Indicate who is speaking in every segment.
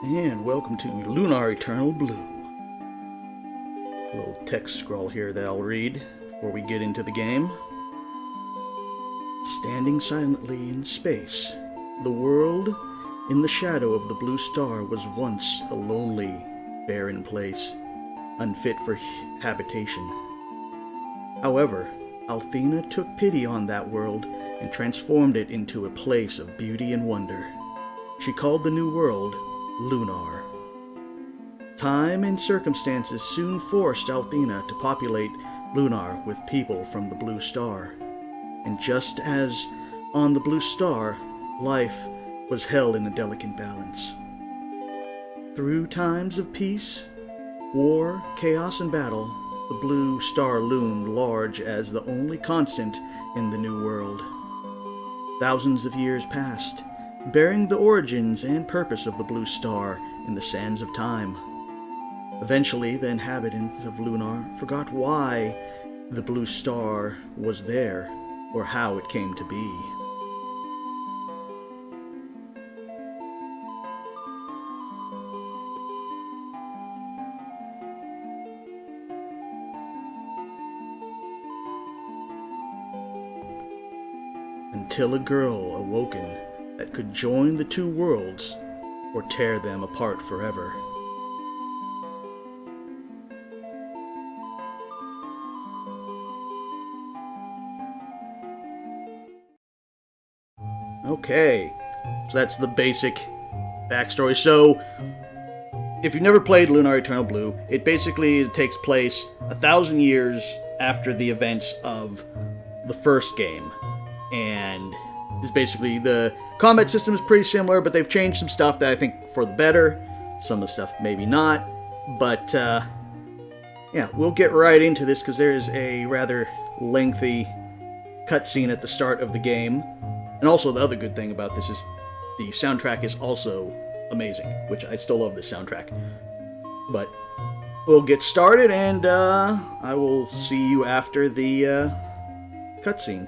Speaker 1: And welcome to Lunar Eternal Blue. A little text scroll here that I'll read before we get into the game. Standing silently in space, the world in the shadow of the blue star was once a lonely, barren place, unfit for habitation. However, Althena took pity on that world and transformed it into a place of beauty and wonder. She called the new world Lunar. Time and circumstances soon forced Althena to populate Lunar with people from the blue star. And just as on the blue star, life was held in a delicate balance. Through times of peace, war, chaos, and battle, the blue star loomed large as the only constant in the new world. Thousands of years passed, bearing the origins and purpose of the blue star in the sands of time. Eventually, the inhabitants of Lunar forgot why the blue star was there or how it came to be. Until a girl awoken that could join the two worlds or tear them apart forever. Okay, so that's the basic backstory. So, if you've never played Lunar Eternal Blue, it basically takes place 1,000 years after the events of the first game. And is basically the combat system is pretty similar, but they've changed some stuff that I think for the better. Some of the stuff maybe not. But, yeah, we'll get right into this because there is a rather lengthy cutscene at the start of the game. And also the other good thing about this is the soundtrack is also amazing, which I still love this soundtrack. But we'll get started, and I will see you after the cutscene.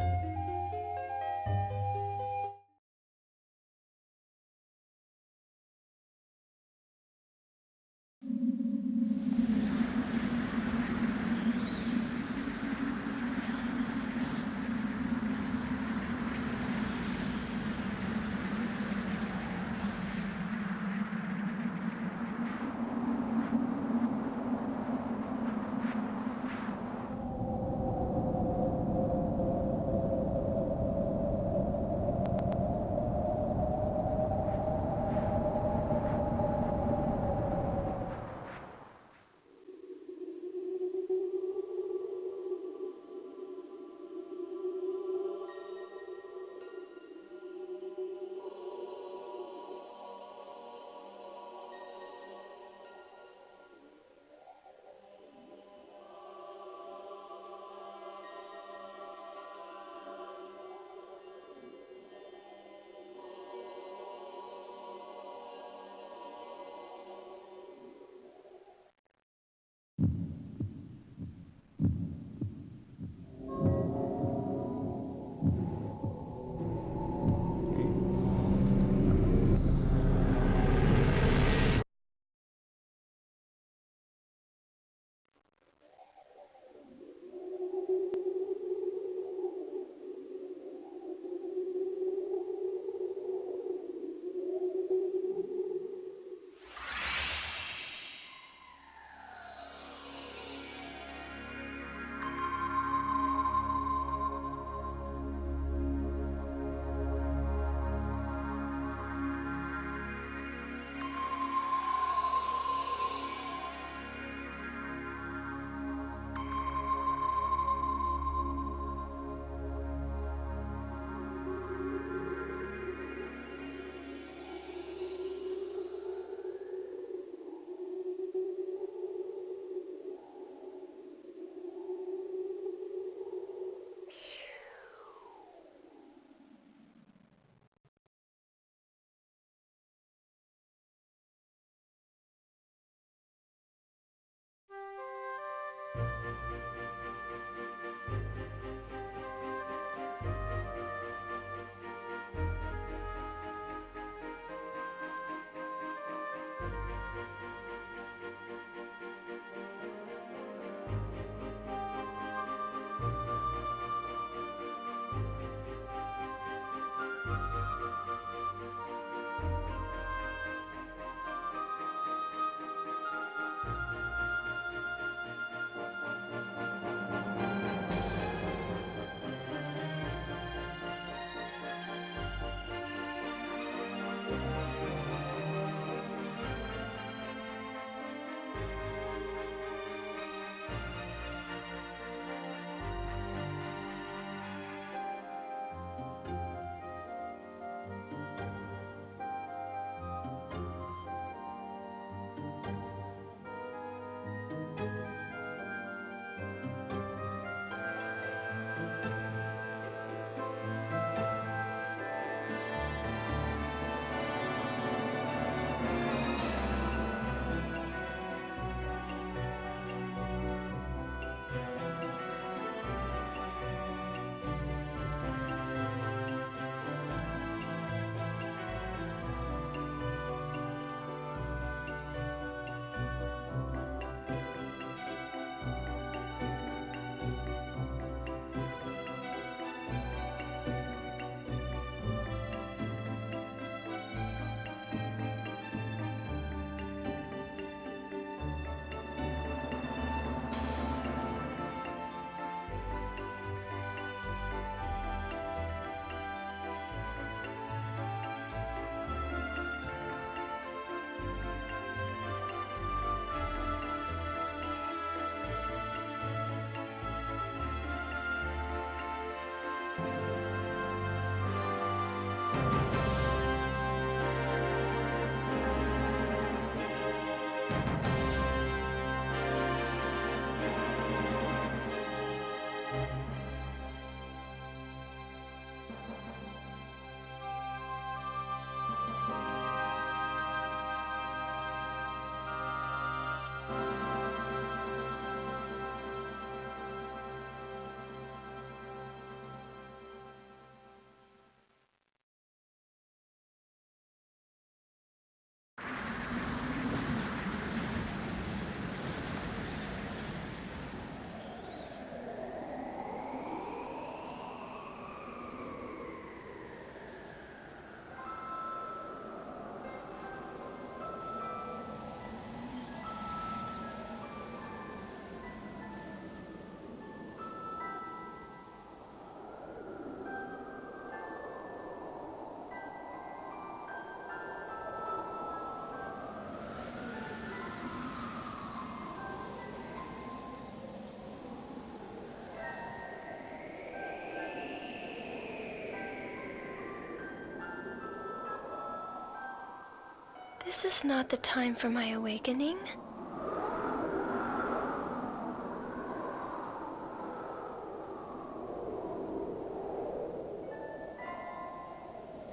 Speaker 2: This is not the time for my awakening.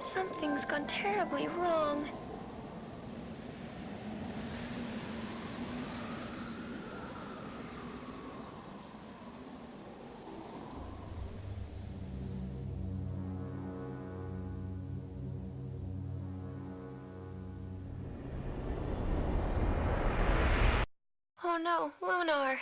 Speaker 2: Something's gone terribly wrong. Oh no, Lunar!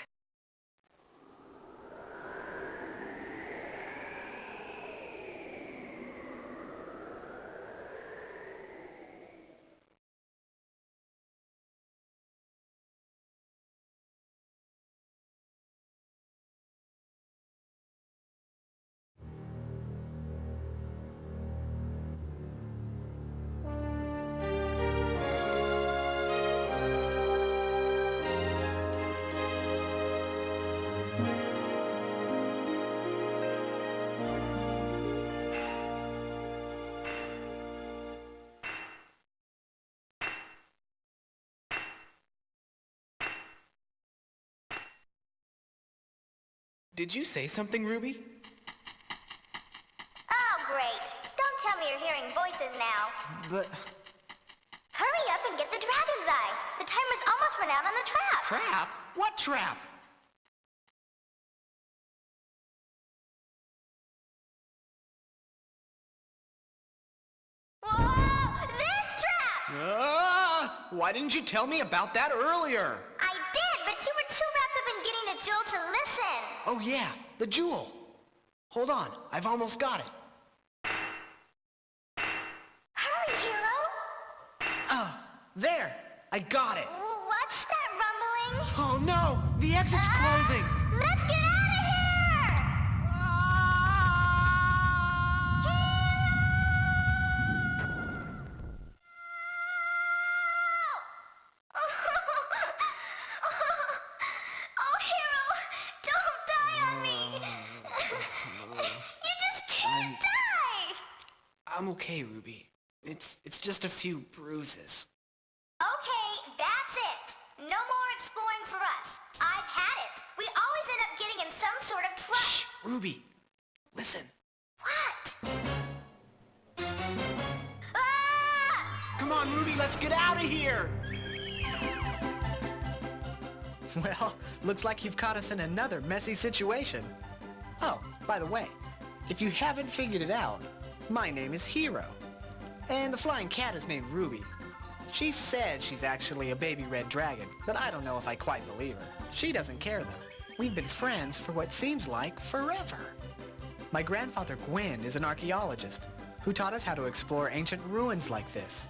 Speaker 3: Did you say something, Ruby?
Speaker 4: Oh, great. Don't tell me you're hearing voices now.
Speaker 3: But...
Speaker 4: Hurry up and get the dragon's eye. The timer's almost run out on the trap.
Speaker 3: Trap? What trap?
Speaker 4: Whoa! This trap!
Speaker 3: Why didn't you tell me about that earlier?
Speaker 4: I did, but you were too wrapped up in getting the jewel to listen.
Speaker 3: Oh yeah, the jewel. Hold on, I've almost got it.
Speaker 4: Hurry, hero!
Speaker 3: There! I got it!
Speaker 4: What's that rumbling?
Speaker 3: Oh no! The exit's closing!
Speaker 4: Let's get out of here! Oh, hero! Don't die on me! You just can't die!
Speaker 3: I'm okay, Ruby. It's just a few bruises.
Speaker 4: Okay, that's it. No more exploring for us. I've had it. We always end up getting in some sort of trouble.
Speaker 3: Shh! Ruby! Listen.
Speaker 4: What? Ah!
Speaker 3: Come on, Ruby, let's get out of here! Well, looks like you've caught us in another messy situation. Oh, by the way, if you haven't figured it out, my name is Hero. And the flying cat is named Ruby. She says she's actually a baby red dragon, but I don't know if I quite believe her. She doesn't care though. We've been friends for what seems like forever. My grandfather Gwyn is an archaeologist who taught us how to explore ancient ruins like this.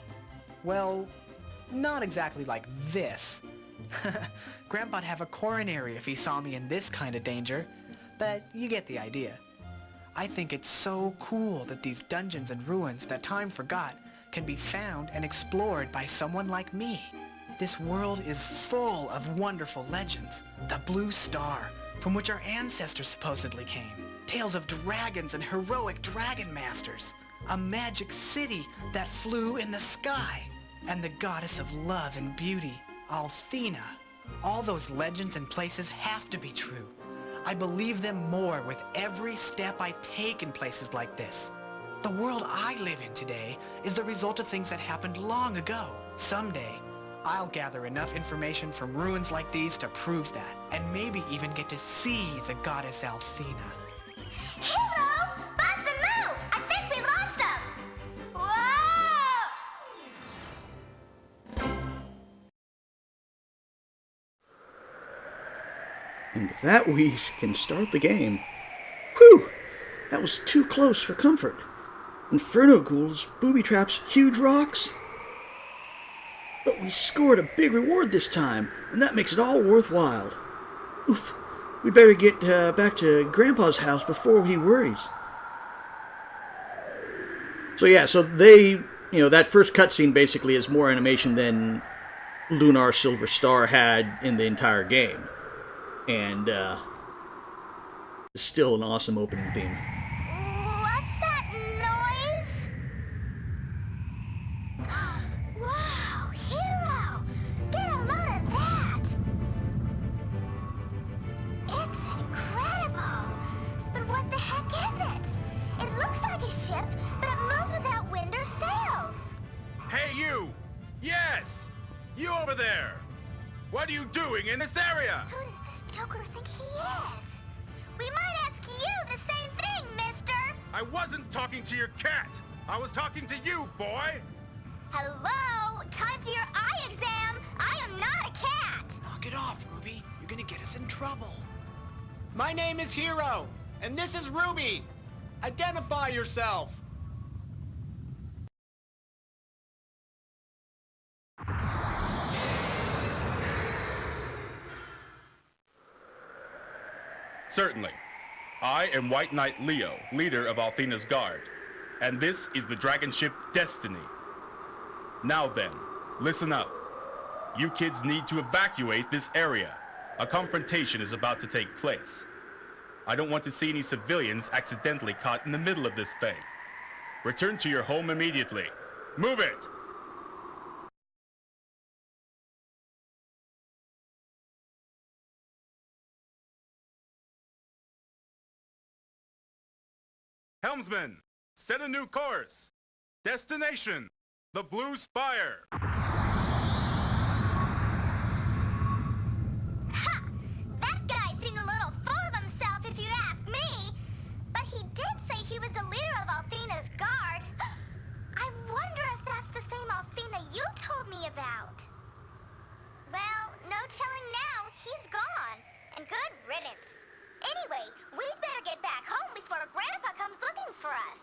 Speaker 3: Well, not exactly like this. Grandpa'd have a coronary if he saw me in this kind of danger, but you get the idea. I think it's so cool that these dungeons and ruins that time forgot can be found and explored by someone like me. This world is full of wonderful legends. The Blue Star, from which our ancestors supposedly came. Tales of dragons and heroic dragon masters. A magic city that flew in the sky. And the goddess of love and beauty, Althena. All those legends and places have to be true. I believe them more with every step I take in places like this. The world I live in today is the result of things that happened long ago. Someday, I'll gather enough information from ruins like these to prove that, and maybe even get to see the goddess Althena.
Speaker 4: Hero! Bust him out! I think we lost him! Whoa!
Speaker 1: And with that, we can start the game. Whew! That was too close for comfort. Inferno ghouls, booby traps, huge rocks. But we scored a big reward this time, and that makes it all worthwhile. Oof! We better get back to Grandpa's house before he worries. So yeah, so they, that first cutscene basically is more animation than Lunar Silver Star had in the entire game. And, it's still an awesome opening theme.
Speaker 4: What's that noise? Wow, Hero!
Speaker 5: Yes! You over there! What are you doing in this area?
Speaker 4: Who does this Joker think he is? We might ask you the same thing, mister!
Speaker 5: I wasn't talking to your cat! I was talking to you, boy!
Speaker 4: Hello? Time for your eye exam! I am not a cat!
Speaker 3: Knock it off, Ruby. You're gonna get us in trouble. My name is Hero, and this is Ruby. Identify yourself.
Speaker 5: Certainly. I am White Knight Leo, leader of Althena's Guard, and this is the dragon ship Destiny. Now then, listen up. You kids need to evacuate this area. A confrontation is about to take place. I don't want to see any civilians accidentally caught in the middle of this thing. Return to your home immediately. Move it! Helmsman, set a new course. Destination, the Blue Spire.
Speaker 4: Ha! That guy seemed a little full of himself if you ask me. But he did say he was the leader of Althena's Guard. I wonder if that's the same Althena you told me about. Well, no telling now. He's gone. And good riddance. Anyway, we'd better get back home before Grandpa comes looking for us.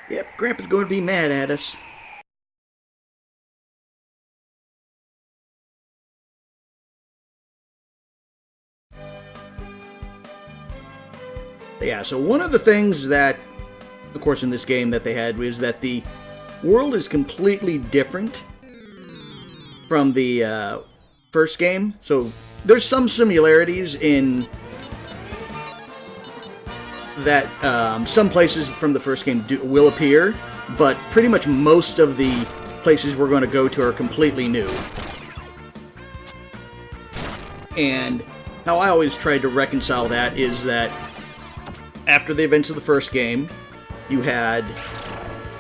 Speaker 1: Yep, Grandpa's going to be mad at us. Yeah, so one of the things that, of course, in this game that they had was that the world is completely different from the first game. So there's some similarities in that some places from the first game will appear, but pretty much most of the places we're going to go to are completely new. And how I always tried to reconcile that is that after the events of the first game, you had,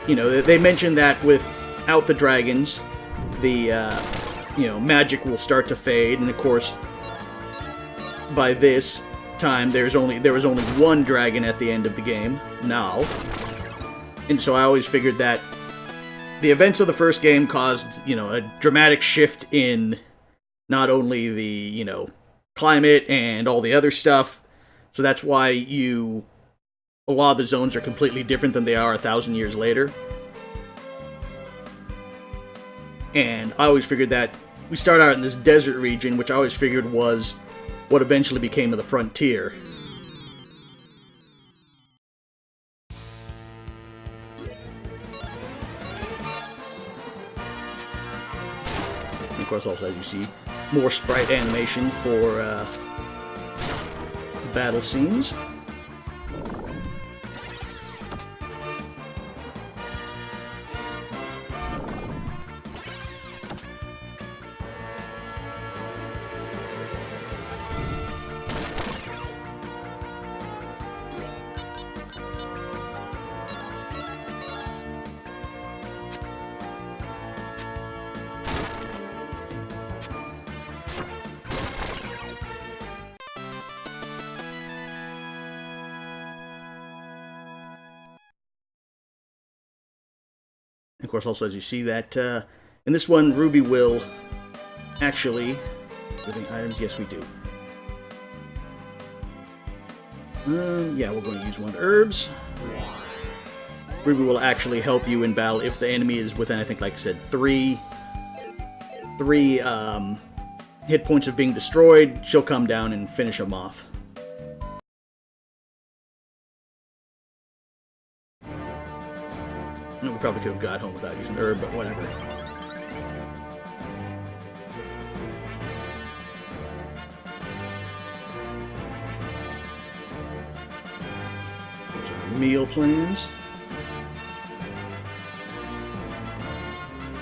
Speaker 1: you know, they mentioned that without the dragons, the, you know, magic will start to fade, and of course, by this time, there was only one dragon at the end of the game, now. And so I always figured that the events of the first game caused, you know, a dramatic shift in not only the, you know, climate and all the other stuff. So that's why a lot of the zones are completely different than they are 1,000 years later. And I always figured that we start out in this desert region, which I always figured was what eventually became of the frontier. And of course, also, as you see, more sprite animation for battle scenes. Of course, also, as you see that, in this one, Ruby will actually... Giving items? Yes, we do. Yeah, we're going to use one of the herbs. Ruby will actually help you in battle if the enemy is within, I think, like I said, three hit points of being destroyed. She'll come down and finish them off. We probably could have got home without using herb, but whatever. Those are meal plans.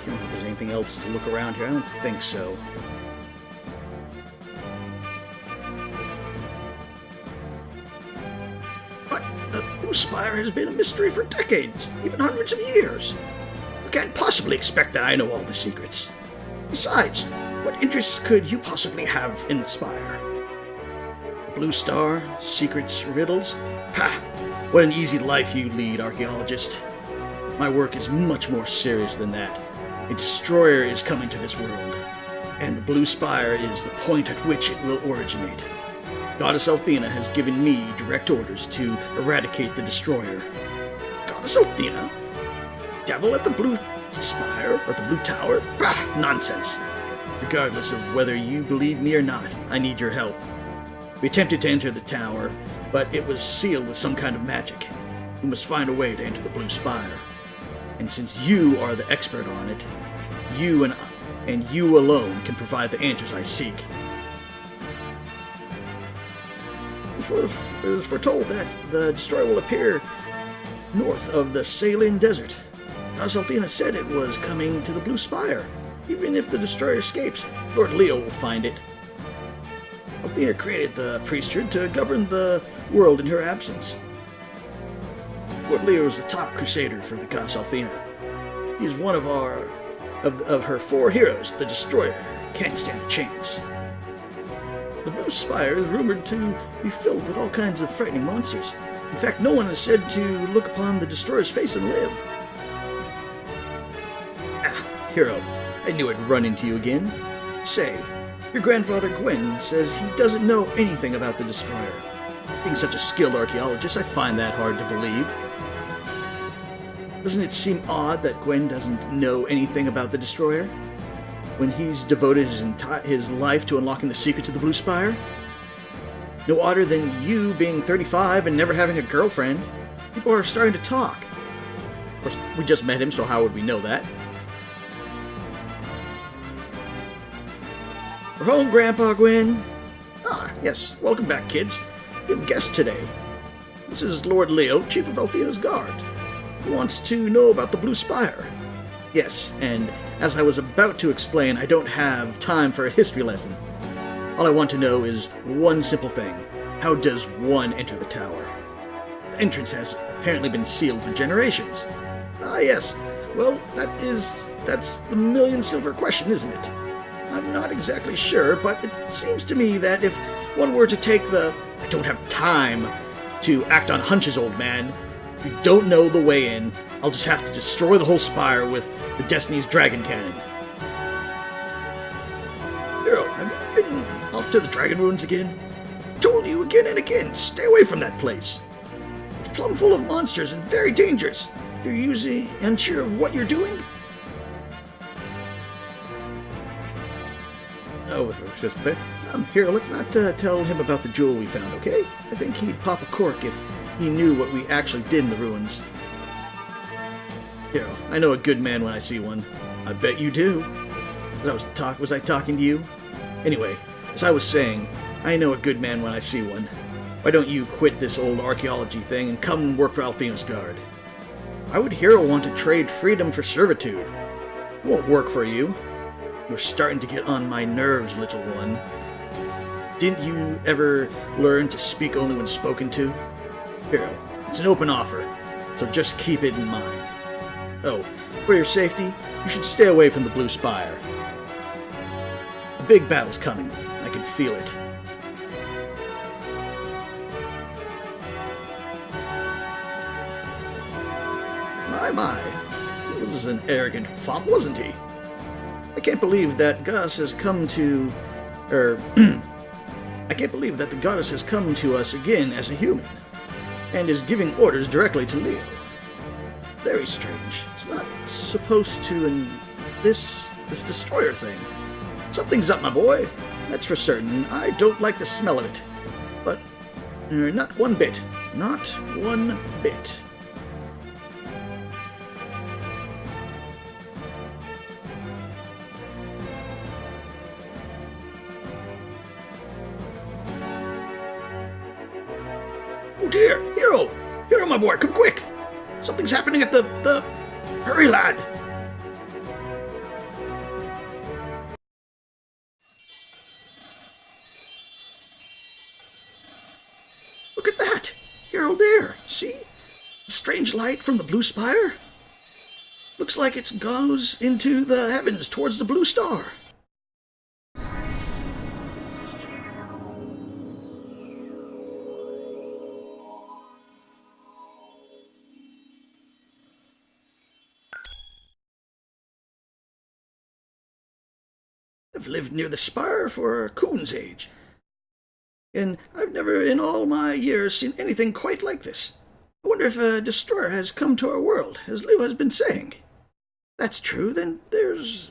Speaker 1: I don't know if there's anything else to look around here. I don't think so. What? Blue Spire has been a mystery for decades, even hundreds of years. You can't possibly expect that I know all the secrets. Besides, what interests could you possibly have in the Spire? The Blue Star, secrets, riddles? Ha! What an easy life you lead, archaeologist. My work is much more serious than that. A destroyer is coming to this world, and the Blue Spire is the point at which it will originate. Goddess Althena has given me direct orders to eradicate the destroyer. Goddess Althena? Devil at the Blue Spire or the Blue Tower? Bah, nonsense. Regardless of whether you believe me or not, I need your help. We attempted to enter the tower, but it was sealed with some kind of magic. We must find a way to enter the Blue Spire. And since you are the expert on it, you and you alone can provide the answers I seek. It was foretold that the destroyer will appear north of the Saline Desert. Goddess Althena said it was coming to the Blue Spire. Even if the destroyer escapes, Lord Leo will find it. Althena created the priesthood to govern the world in her absence. Lord Leo is the top crusader for the Goddess Althena. He is one of her 4 heroes. The destroyer can't stand a chance. The Blue Spire is rumored to be filled with all kinds of frightening monsters. In fact, no one is said to look upon the destroyer's face and live. Ah, hero, I knew I'd run into you again. Say, your grandfather Gwen says he doesn't know anything about the destroyer. Being such a skilled archaeologist, I find that hard to believe. Doesn't it seem odd that Gwen doesn't know anything about the destroyer, when he's devoted his life to unlocking the secrets of the Blue Spire? No odder than you being 35 and never having a girlfriend. People are starting to talk. Of course, we just met him, so how would we know that? We're home, Grandpa Gwen. Ah, yes, welcome back, kids. We have a guest today. This is Lord Leo, Chief of Althena's Guard. He wants to know about the Blue Spire. Yes, and as I was about to explain, I don't have time for a history lesson. All I want to know is one simple thing. How does one enter the tower? The entrance has apparently been sealed for generations. Ah, yes. Well, that's the million silver question, isn't it? I'm not exactly sure, but it seems to me that if one were to take the I don't have time to act on hunches, old man. If you don't know the way in, I'll just have to destroy the whole spire with the Destiny's Dragon Cannon. Hero, have you been off to the Dragon Ruins again? I've told you again and again, stay away from that place. It's plumb full of monsters and very dangerous. If you're usually unsure of what you're doing. Oh, just there. Hero, let's not tell him about the jewel we found, okay? I think he'd pop a cork if he knew what we actually did in the ruins. Hero, I know a good man when I see one. I bet you do. Was I talking to you? Anyway, as I was saying, I know a good man when I see one. Why don't you quit this old archaeology thing and come work for Althena's Guard? Why would Hero want to trade freedom for servitude? It won't work for you. You're starting to get on my nerves, little one. Didn't you ever learn to speak only when spoken to? Hero, it's an open offer, so just keep it in mind. Oh, for your safety, you should stay away from the Blue Spire. A big battle's coming. I can feel it. My. He was an arrogant fop, wasn't he? I can't believe that Gus has come to... I can't believe that the goddess has come to us again as a human, and is giving orders directly to Leo. Very strange. It's not supposed to in this destroyer thing. Something's up, my boy. That's for certain. I don't like the smell of it. But not one bit. Not one bit. Oh dear! Hero! Hero, my boy, come quick! Something's happening at the... Hurry, lad! Look at that! Hero there! See? light from the blue spire? Looks like it goes into the heavens towards the blue star. I've lived near the spire for a coon's age, and I've never in all my years seen anything quite like this. I wonder if a destroyer has come to our world, as Lou has been saying. That's true, then if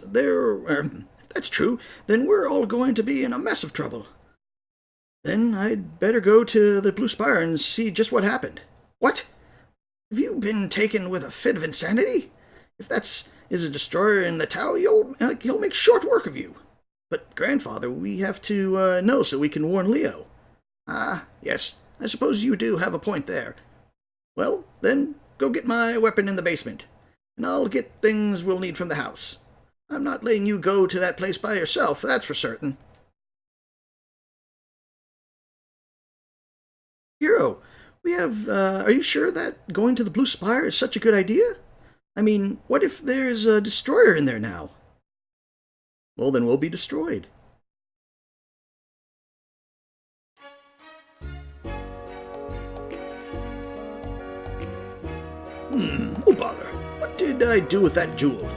Speaker 1: that's true, then we're all going to be in a mess of trouble. Then I'd better go to the Blue Spire and see just what happened. What? Have you been taken with a fit of insanity? If that's is a destroyer in the tower, he'll make short work of you. But, Grandfather, we have to know so we can warn Leo. Ah, yes, I suppose you do have a point there. Well, then, go get my weapon in the basement, and I'll get things we'll need from the house. I'm not letting you go to that place by yourself, that's for certain. Hero, are you sure that going to the Blue Spire is such a good idea? I mean, what if there's a destroyer in there now? Well, then we'll be destroyed. Oh bother. What did I do with that jewel?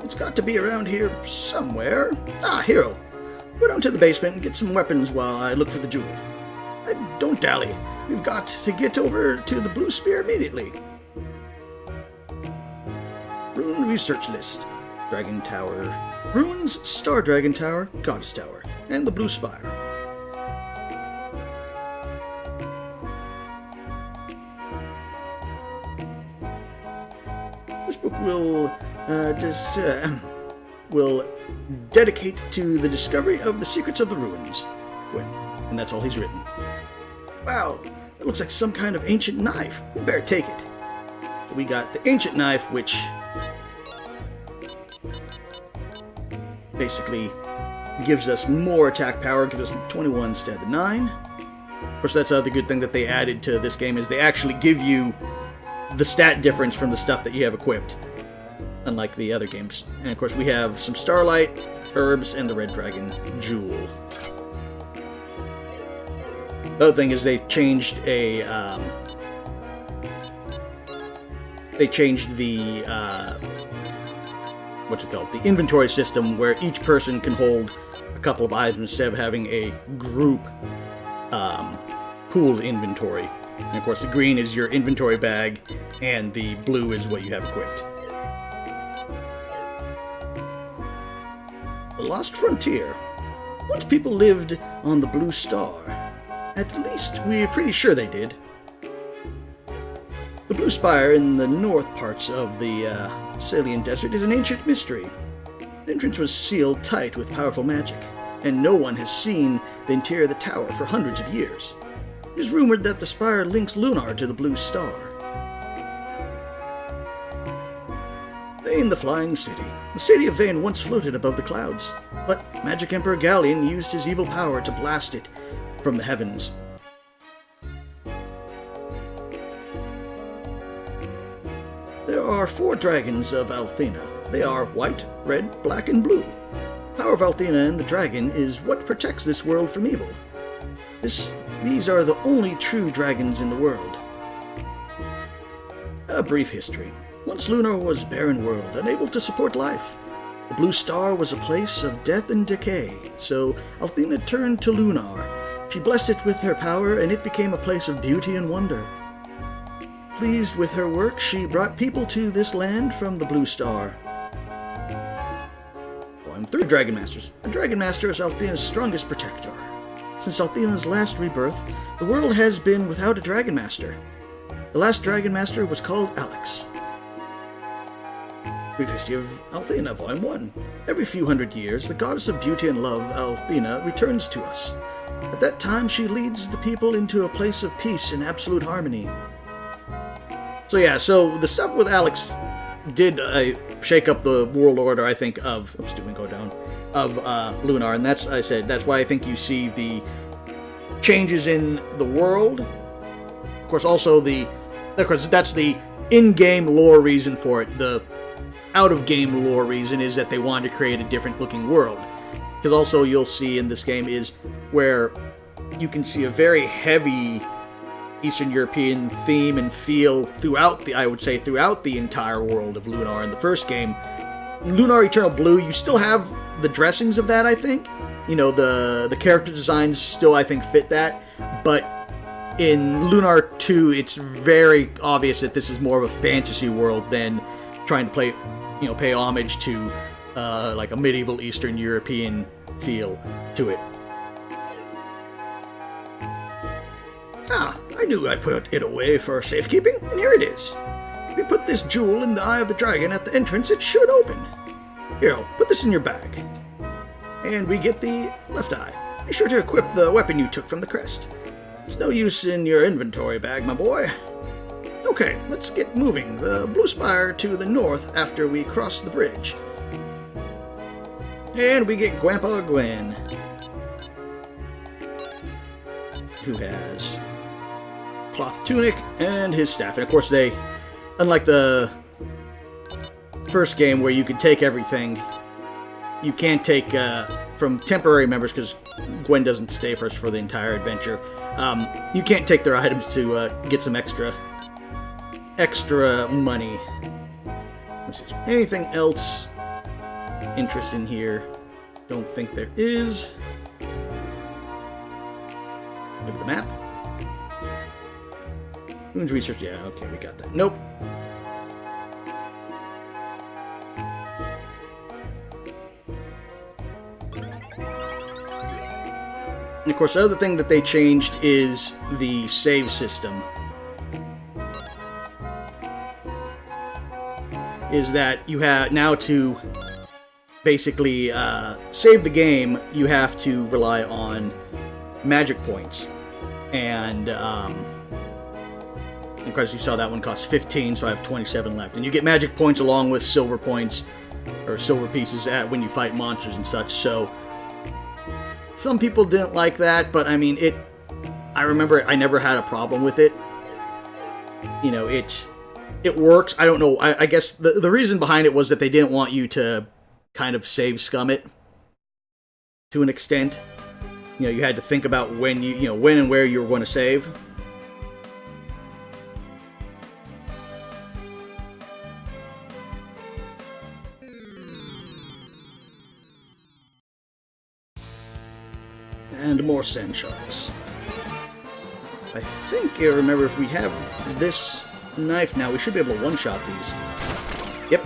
Speaker 1: It's got to be around here somewhere. Ah, Hero. Go down to the basement and get some weapons while I look for the jewel. Don't dally. We've got to get over to the Blue Spear immediately. Rune Research List. Dragon Tower. Runes, Star Dragon Tower, Goddess Tower, and the Blue Spire. This book will dedicate to the discovery of the secrets of the ruins. And that's all he's written. Wow, that looks like some kind of ancient knife. We better take it. So we got the ancient knife, which basically gives us more attack power, gives us 21 instead of the 9. Of course, that's the other good thing that they added to this game is they actually give you the stat difference from the stuff that you have equipped, unlike the other games. And of course, we have some Starlight, Herbs, and the Red Dragon Jewel. The other thing is they changed the the inventory system, where each person can hold a couple of items instead of having a group pooled inventory. And of course the green is your inventory bag, and the blue is what you have equipped. The Lost Frontier. Once people lived on the Blue Star. At least we're pretty sure they did. The Blue Spire in the north parts of the Salian Desert is an ancient mystery. The entrance was sealed tight with powerful magic, and no one has seen the interior of the tower for hundreds of years. It is rumored that the spire links Lunar to the Blue Star. Vane, the Flying City. The city of Vane once floated above the clouds, but Magic Emperor Galleon used his evil power to blast it from the heavens. There are 4 dragons of Althena. They are white, red, black, and blue. The power of Althena and the dragon is what protects this world from evil. These are the only true dragons in the world. A brief history. Once Lunar was a barren world, unable to support life. The Blue Star was a place of death and decay, so Althena turned to Lunar. She blessed it with her power, and it became a place of beauty and wonder. Pleased with her work, she brought people to this land from the Blue Star. I'm 3 Dragon Masters. A Dragon Master is Althena's strongest protector. Since Althena's last rebirth, the world has been without a Dragon Master. The last Dragon Master was called Alex. Brief History of Althena, Volume 1. Every few hundred years, the goddess of beauty and love, Althena, returns to us. At that time, she leads the people into a place of peace and absolute harmony. So yeah, so the stuff with Alex did shake up the world order, I think, of Lunar, and that's why I think you see the changes in the world. Of course, also that's the in-game lore reason for it. The out-of-game lore reason is that they wanted to create a different-looking world. Because also you'll see in this game is where you can see a very heavy Eastern European theme and feel throughout the, I would say, throughout the entire world of Lunar. In the first game, Lunar Eternal Blue, you still have the dressings of that, I think. You know, the character designs still, I think, fit that. But in Lunar 2, it's very obvious that this is more of a fantasy world than trying to pay homage to like a medieval Eastern European feel to it. Ah, I knew I'd put it away for safekeeping, and here it is. If we put this jewel in the eye of the dragon at the entrance, it should open. Here, I'll put this in your bag. And we get the left eye. Be sure to equip the weapon you took from the crest. It's no use in your inventory bag, my boy. Okay, let's get moving. The blue spire to the north after we cross the bridge. And we get Grandpa Gwen, who has cloth tunic and his staff. And of course they, unlike the first game where you could take everything, you can't take from temporary members, because Gwen doesn't stay for us for the entire adventure. You can't take their items to get some extra money. Let's see, is there anything else interesting here? Don't think there is. Maybe the map? Moon's research, yeah, okay, we got that. Nope. And of course, the other thing that they changed is the save system. Is that you have now to basically save the game, you have to rely on magic points. And of course, you saw that one cost 15, so I have 27 left. And you get magic points along with silver points, or silver pieces when you fight monsters and such, so some people didn't like that, but I mean, I remember I never had a problem with it. You know, it works. I don't know, I guess the reason behind it was that they didn't want you to kind of save scum it to an extent. You know, you had to think about when when and where you were going to save. And more sand sharks. I think I remember if we have this knife now, we should be able to one-shot these. Yep.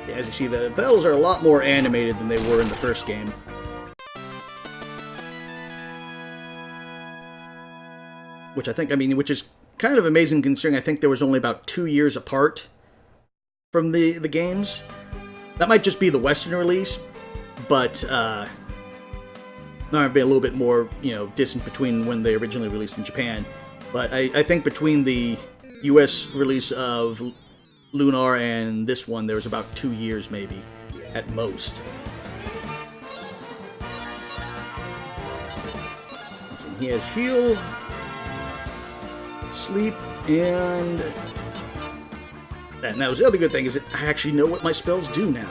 Speaker 1: Yeah, as you see, the bells are a lot more animated than they were in the first game. Which I think, which is kind of amazing considering I think there was only about 2 years apart from the games. That might just be the Western release, but there might be a little bit more, distance between when they originally released in Japan. But I think between the US release of Lunar and this one, there was about 2 years maybe, at most. He has heal, sleep, and that was the other good thing, is that I actually know what my spells do now.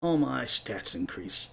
Speaker 1: All my stats increase.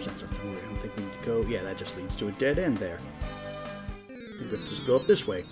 Speaker 1: That's not where I don't think we need to go. Yeah, that just leads to a dead end there. I think we have to just go up this way.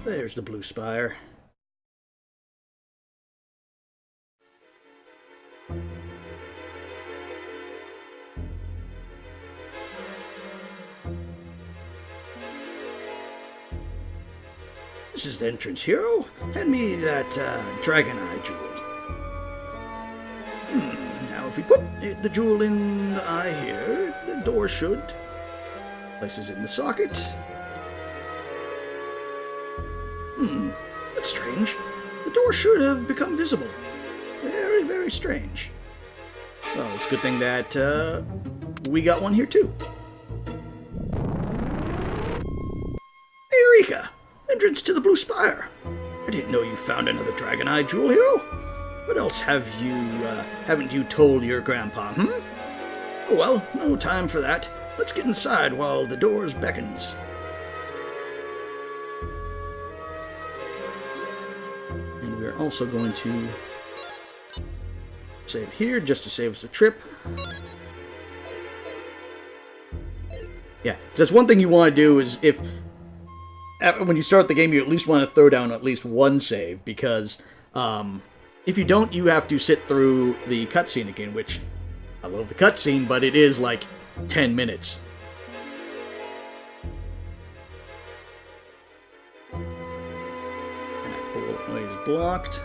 Speaker 1: There's the blue spire. This is the entrance, hero. Hand me that dragon eye jewel. Now if we put the jewel in the eye here, the door should. Places it in the socket. That's strange. The door should have become visible. Very, very strange. Well, it's a good thing that we got one here too. Eureka! Entrance to the Blue Spire. I didn't know you found another Dragon Eye jewel, hero. What else haven't you told your grandpa, Oh well, no time for that. Let's get inside while the doors beckons. And we're also going to save here just to save us a trip. Yeah, that's one thing you want to do is when you start the game, you at least want to throw down at least one save, because if you don't, you have to sit through the cutscene again, which I love the cutscene, but it is like 10 minutes. That is blocked.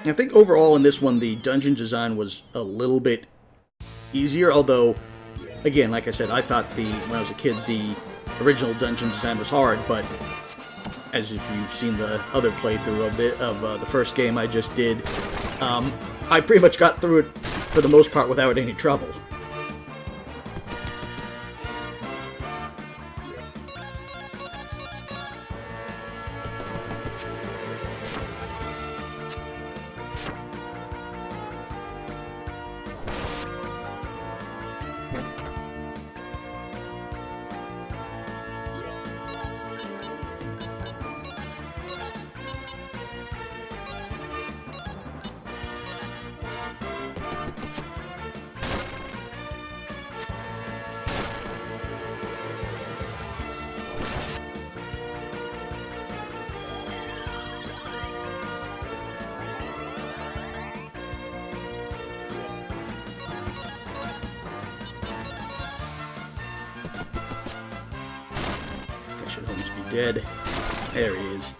Speaker 1: I think overall in this one, the dungeon design was a little bit easier, although, again, like I said, I thought when I was a kid, the original dungeon design was hard, but as if you've seen the other playthrough of the first game I just did, I pretty much got through it for the most part without any trouble. Should almost be dead. There he is.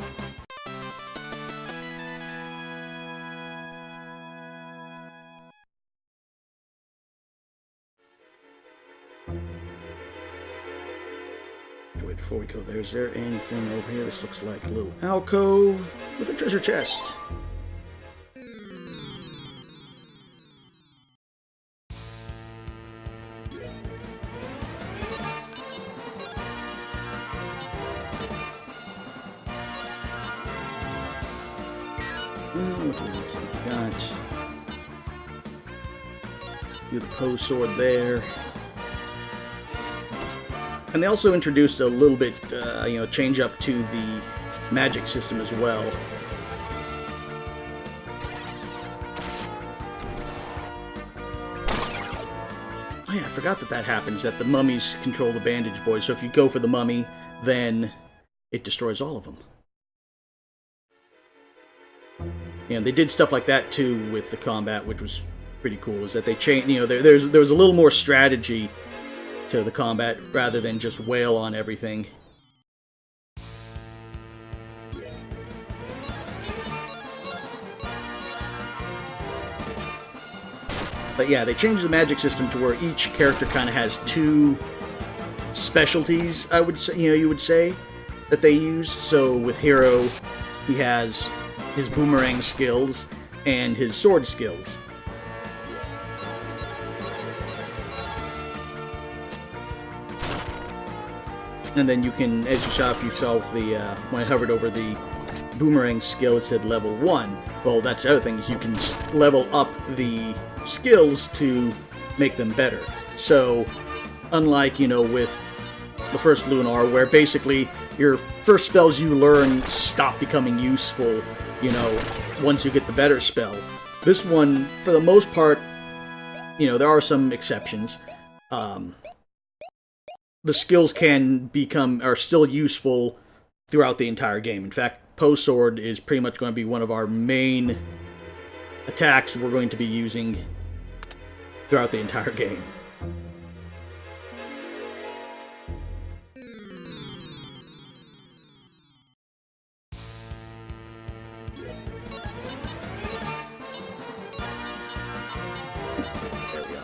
Speaker 1: Wait, before we go there, is there anything over here? This looks like a little alcove with a treasure chest. What do we got? Do the pose sword there. And they also introduced a little bit, change up to the magic system as well. Oh yeah, I forgot that happens, that the mummies control the bandage boys, so if you go for the mummy, then it destroys all of them. And they did stuff like that too with the combat, which was pretty cool. Is that they changed? There was a little more strategy to the combat rather than just wail on everything. But yeah, they changed the magic system to where each character kind of has two specialties, I would say, you would say, that they use. So with Hero, he has his boomerang skills and his sword skills. And then you can, as you saw, if you saw with the, when I hovered over the boomerang skill, it said level 1. Well, that's the other thing, is you can level up the skills to make them better. So, unlike, with the first Lunar, where basically your first spells you learn stop becoming useful, once you get the better spell. This one, for the most part, there are some exceptions. The skills are still useful throughout the entire game. In fact, Poe Sword is pretty much going to be one of our main attacks we're going to be using throughout the entire game. There we are.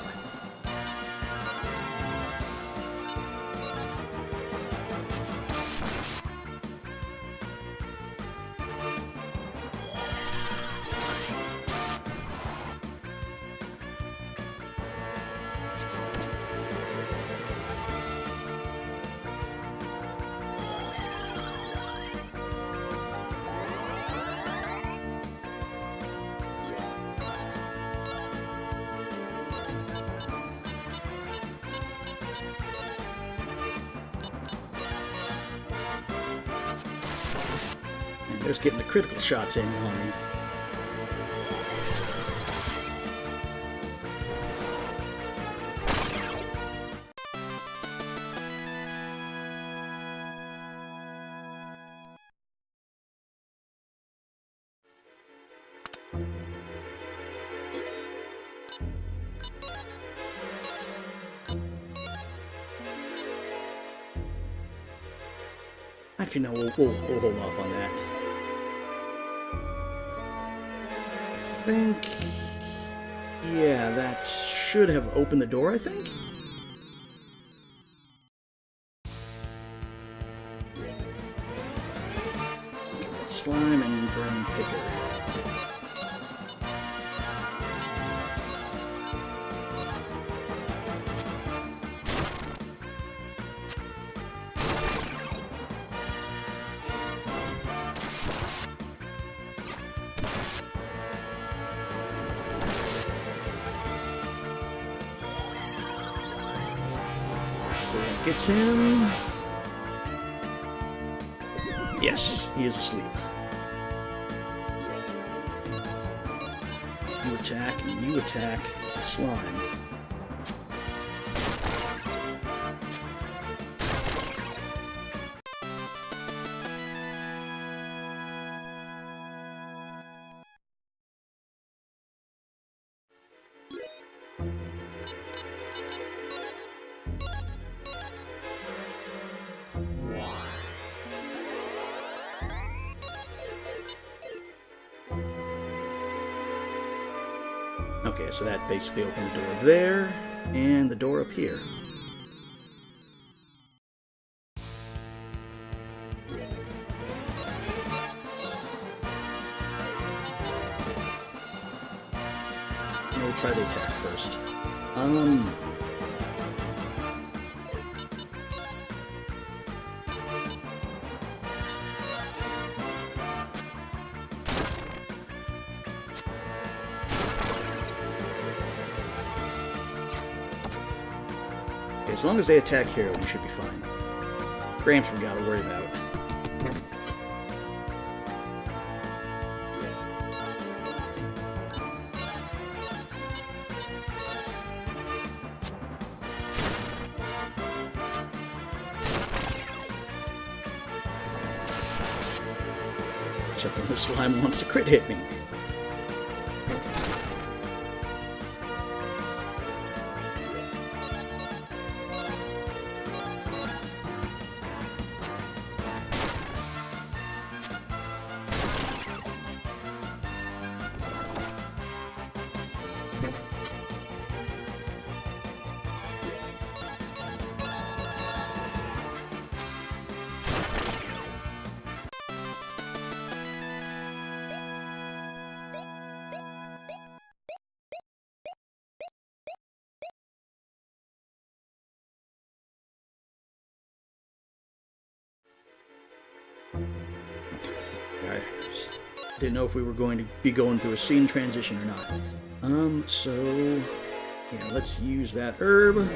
Speaker 1: There's getting the critical shots in on me. Actually, no, we'll hold off on that. I think... yeah, that should have opened the door, I think? Slime and Brain Picker. Gets him. Yes, he is asleep. You attack, and you attack the slime. Okay, so that basically opened the door there, and the door up here. We'll try the attack first. As long as they attack Hero, we should be fine. Gramps we gotta worry about. Except when the slime wants to crit hit me. Didn't know if we were going to be going through a scene transition or not. So... yeah, let's use that herb.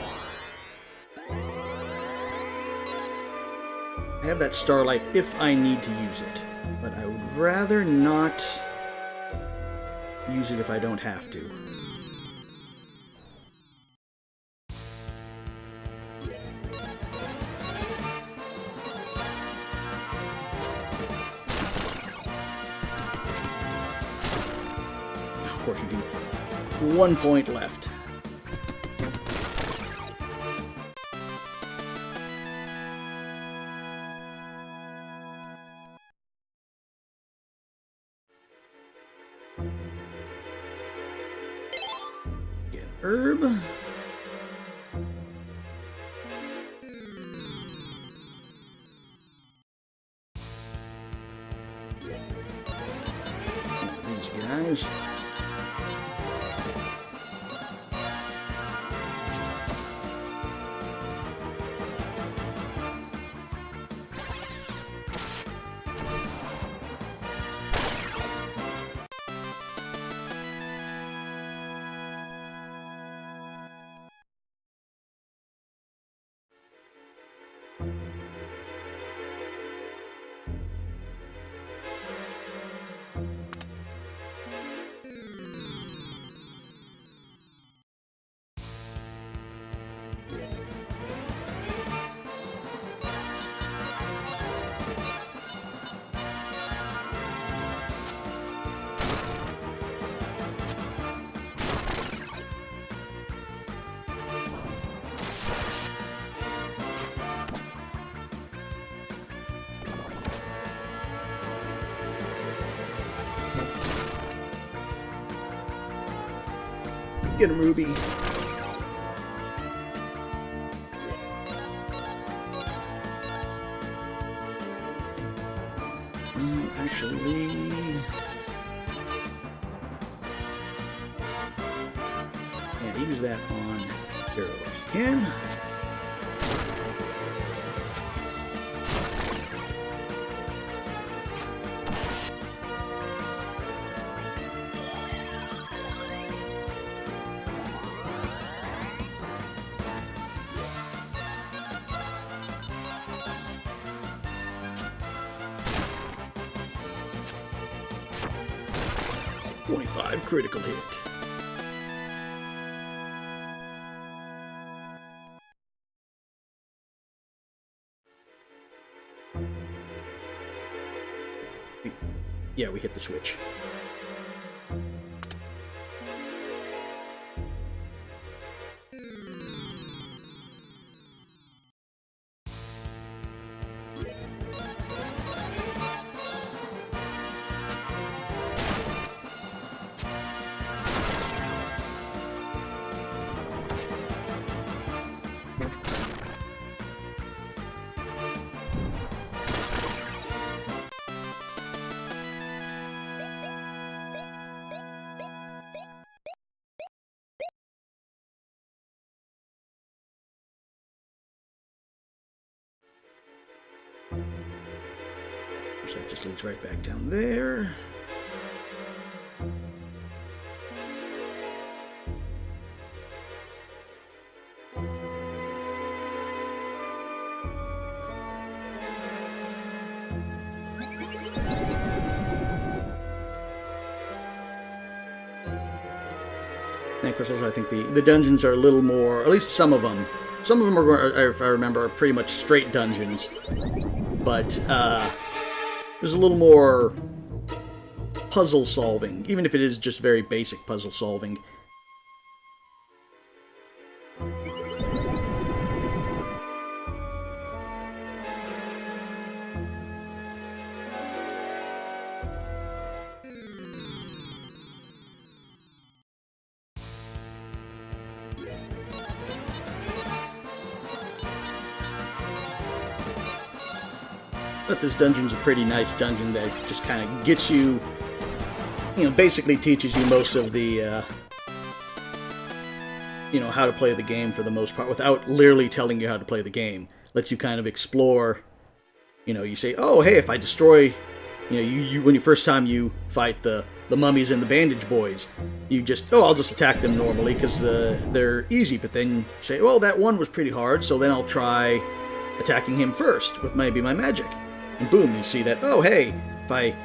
Speaker 1: I have that starlight if I need to use it, but I would rather not use it if I don't have to. Of course, we do 1 point left. Get an herb. These guys. Get him, Ruby. Actually... yeah, use that on Hero if you can. Critical hit. Yeah, we hit the switch. So that just leads right back down there. And of course, also I think the dungeons are a little more, at least some of them. Some of them are, if I remember, are pretty much straight dungeons. But there's a little more puzzle solving, even if it is just very basic puzzle solving. But this dungeon's a pretty nice dungeon that just kind of gets you, basically teaches you most of the, how to play the game for the most part, without literally telling you how to play the game. Lets you kind of explore, you say, oh, hey, if I destroy You know, you when you first time you fight the mummies and the bandage boys, you just, I'll just attack them normally because they're easy. But then you say, well, that one was pretty hard, so then I'll try attacking him first with maybe my magic. And boom, you see that, oh, hey, if I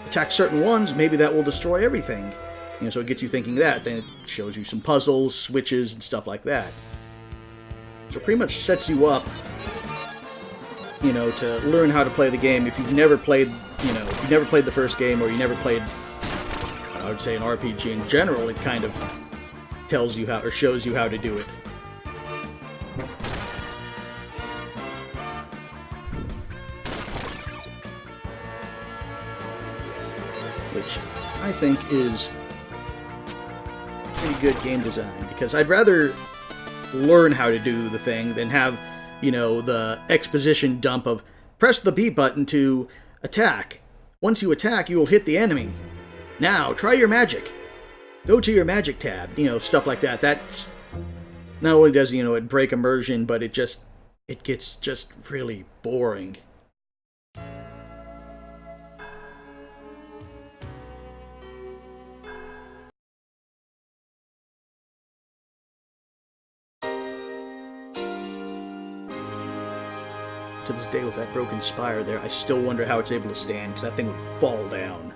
Speaker 1: attack certain ones, maybe that will destroy everything. You know, so it gets you thinking that. Then it shows you some puzzles, switches, and stuff like that. So it pretty much sets you up, you know, to learn how to play the game. If you've never played, you know, if you've never played the first game, or you never played, I would say, an RPG in general, it kind of tells you how, or shows you how to do it. Which I think is pretty good game design, because I'd rather learn how to do the thing than have, you know, the exposition dump of press the B button to attack. Once you attack, you will hit the enemy. Now, try your magic. Go to your magic tab. You know, stuff like that. That's not only does, you know, it break immersion, but it gets just really boring. To this day, with that broken spire there, I still wonder how it's able to stand, because that thing would fall down.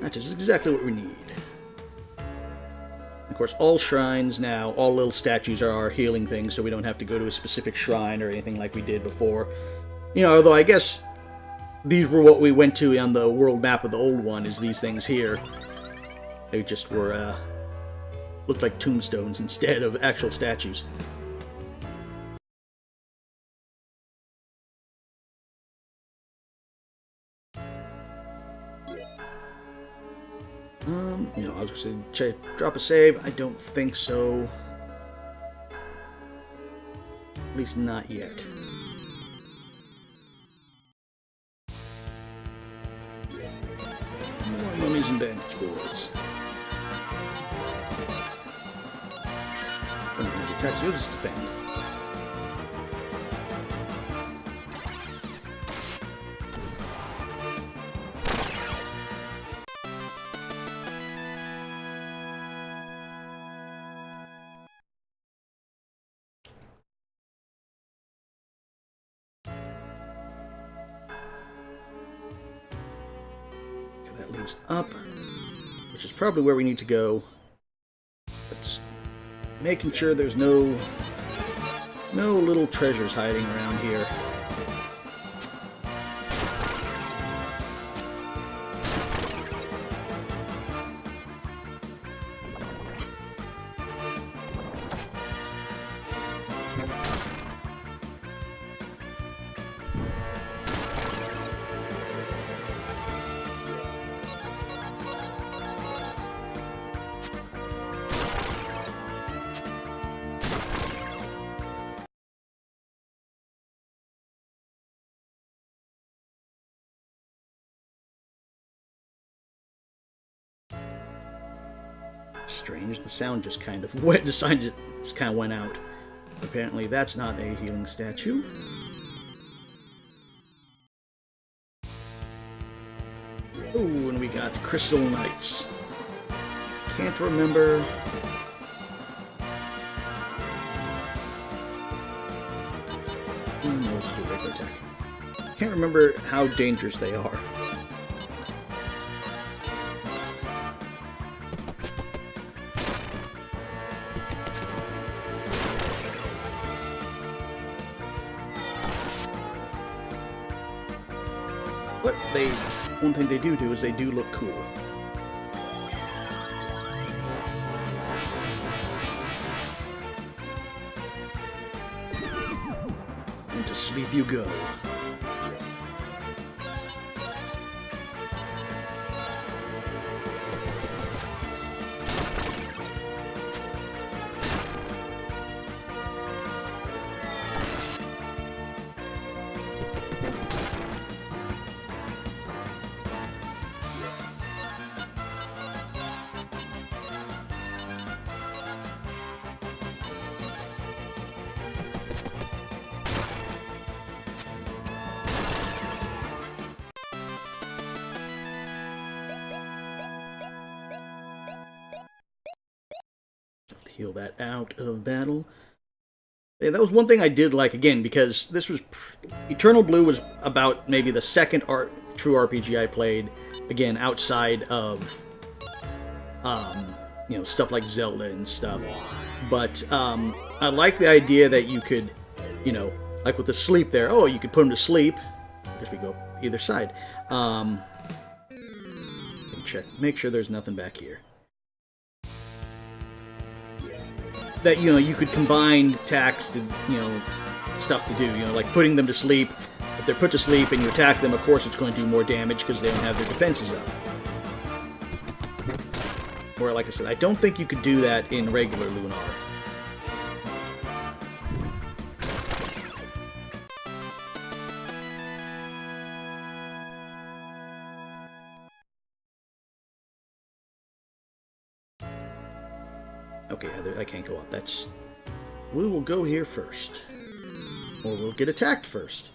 Speaker 1: That is exactly what we need. Of course, all shrines now, all little statues are our healing things, so we don't have to go to a specific shrine or anything like we did before. You know, although I guess these were what we went to on the world map of the old one, is these things here. They just were, looked like tombstones instead of actual statues. You know, I was going to say, drop a save. I don't think so. At least not yet. More mummies and bandage boys. I'm going to attack, you'll just defend. That leads up, which is probably where we need to go. But just making sure there's no little treasures hiding around here. Strange, the sound just kind of went, the sign just kind of went out. Apparently that's not a healing statue. Oh, and we got Crystal Knights. Can't remember. No, let's do regular attack. Can't remember how dangerous they are. But one thing they do is they do look cool. And to sleep you go. heal that out of battle. Yeah, that was one thing I did like, again, because this was... Eternal Blue was about maybe the second true RPG I played, again, outside of, you know, stuff like Zelda and stuff. But I like the idea that you could, you know, like with the sleep there, oh, you could put him to sleep, because we go either side. Check, make sure there's nothing back here. That, you know, you could combine attacks to, you know, stuff to do, you know, like putting them to sleep. If they're put to sleep and you attack them, of course it's going to do more damage because they don't have their defenses up. Or, like I said, I don't think you could do that in regular Lunar. Okay, I can't go up. That's... We will go here first. Or we'll get attacked first.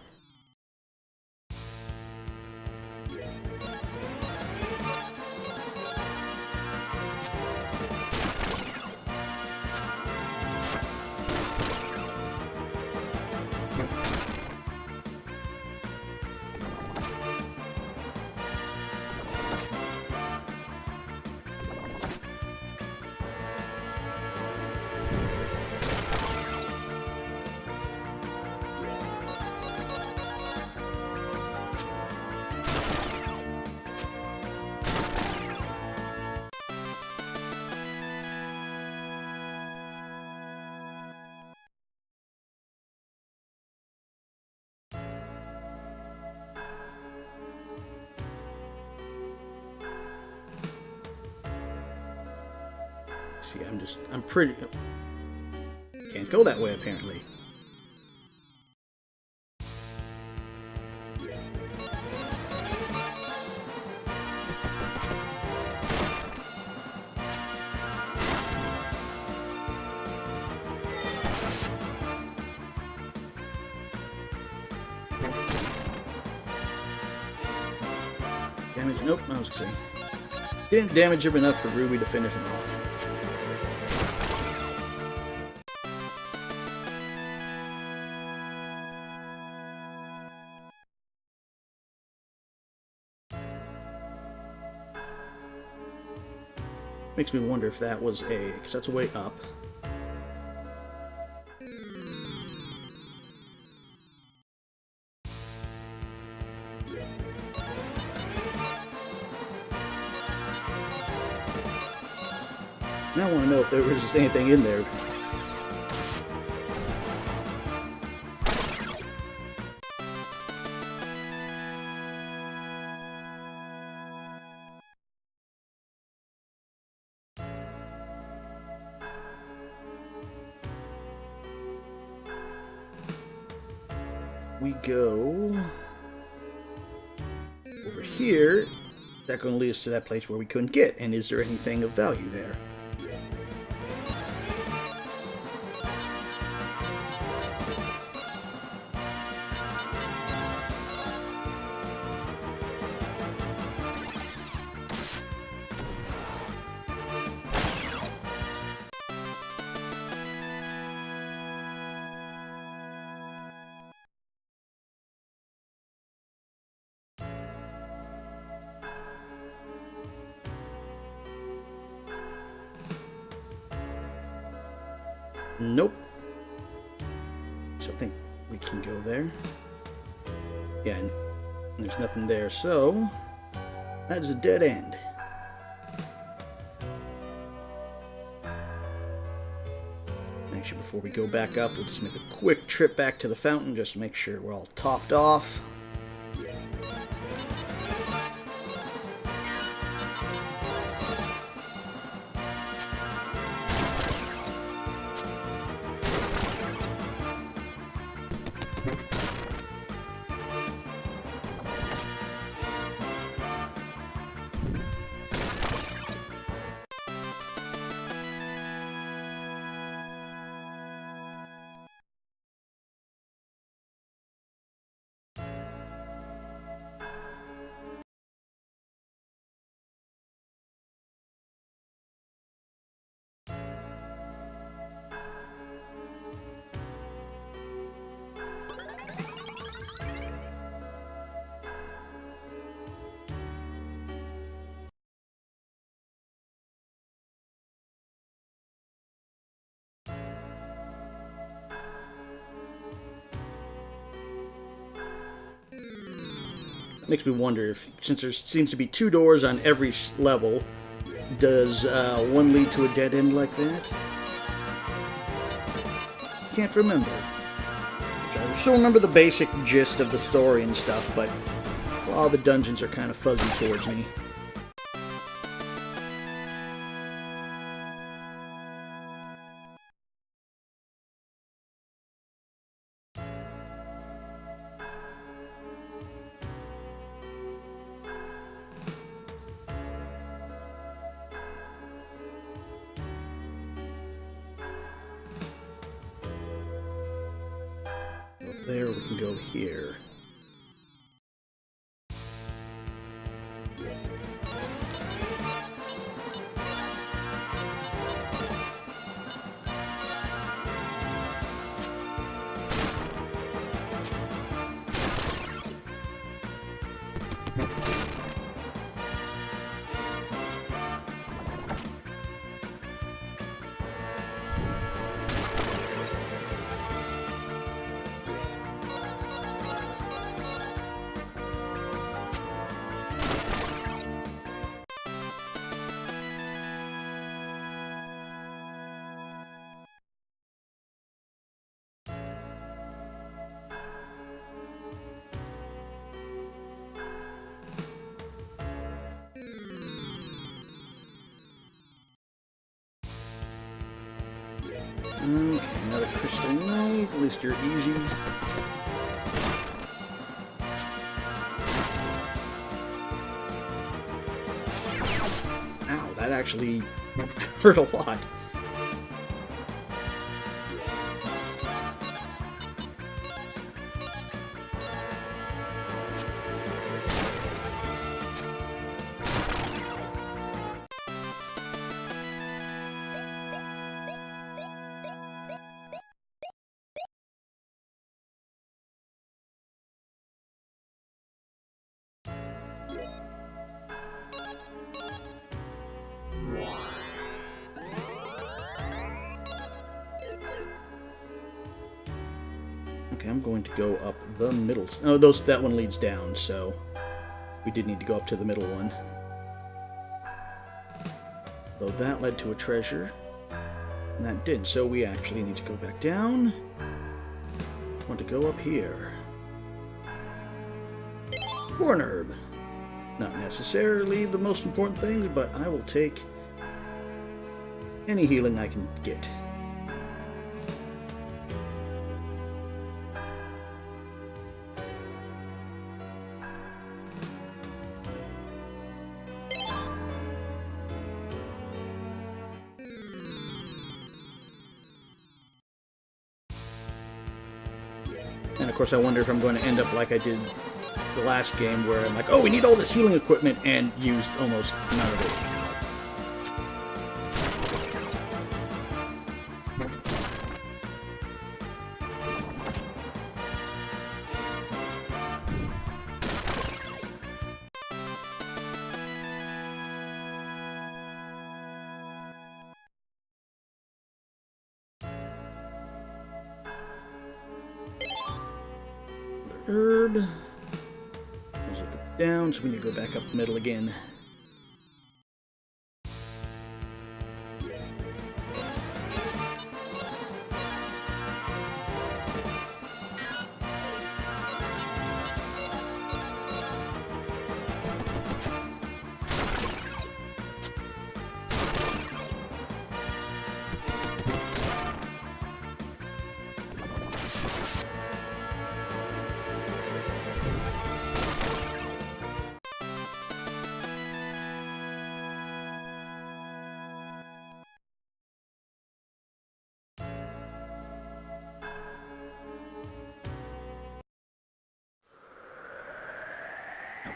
Speaker 1: See, I'm pretty... Can't go that way, apparently. Damage? Nope, I was saying. Didn't damage him enough for Ruby to finish him off. Makes me wonder if that was a... because that's a way up. Now I want to know if there was anything in there. We go over here. That's going to lead us to that place where we couldn't get. And is there anything of value there? Nope. So I think we can go there. Yeah, and there's nothing there, so that is a dead end. Actually, before we go back up, we'll just make a quick trip back to the fountain just to make sure we're all topped off. makes me wonder if, since there seems to be 2 doors on every level, does one lead to a dead end like that? Can't remember. I still remember the basic gist of the story and stuff, but all the dungeons are kind of fuzzy towards me. There, we can go here. Okay, another crystal knife. At least you're easy. Ow, that actually hurt a lot. Okay, I'm going to go up the middle. Oh, that one leads down, so we did need to go up to the middle one. Though that led to a treasure, and that didn't, so we actually need to go back down. I want to go up here. Horn herb. Not necessarily the most important thing, but I will take any healing I can get. And of course I wonder if I'm going to end up like I did the last game, where I'm like, oh, we need all this healing equipment, and used almost none of it. Herb. Those are the down, so we need to go back up the middle again.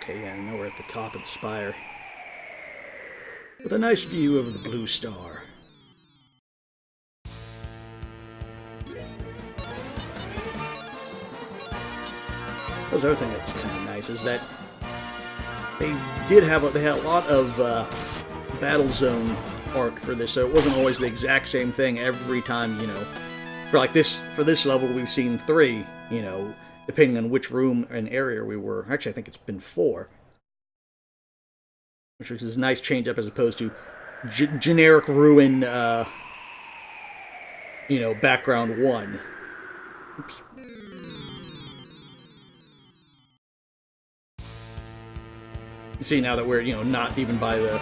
Speaker 1: Okay, yeah, now we're at the top of the spire, with a nice view of the blue star. The other thing that's kind of nice is that they had a lot of battle zone art for this, so it wasn't always the exact same thing every time. You know, for this level we've seen 3. You know, depending on which room and area we were. Actually, I think it's been 4. Which is a nice change up as opposed to generic ruin, background 1. Oops. You see now that we're, not even by the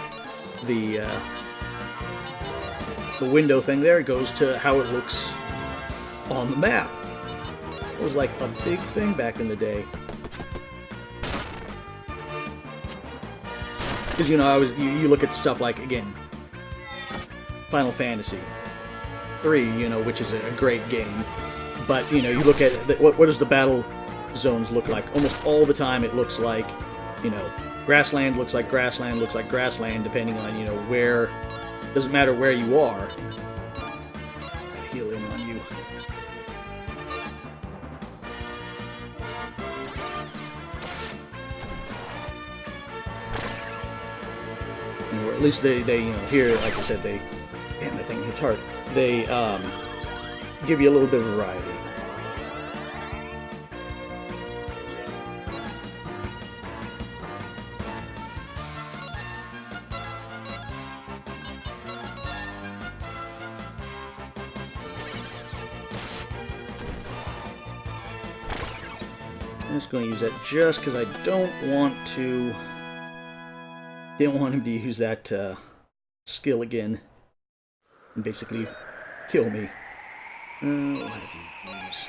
Speaker 1: window thing there, it goes to how it looks on the map. It was like a big thing back in the day. Because, you look at stuff like, again, Final Fantasy 3, which is a great game. But, you look at, what does the battle zones look like? Almost all the time it looks like, grassland looks like grassland, looks like grassland, depending on, where, doesn't matter where you are. Heal in on you. Or at least they here, like I said, damn, that thing hits hard. They, give you a little bit of variety. I'm just going to use that just because I don't want him to use that skill again and basically kill me. What have you use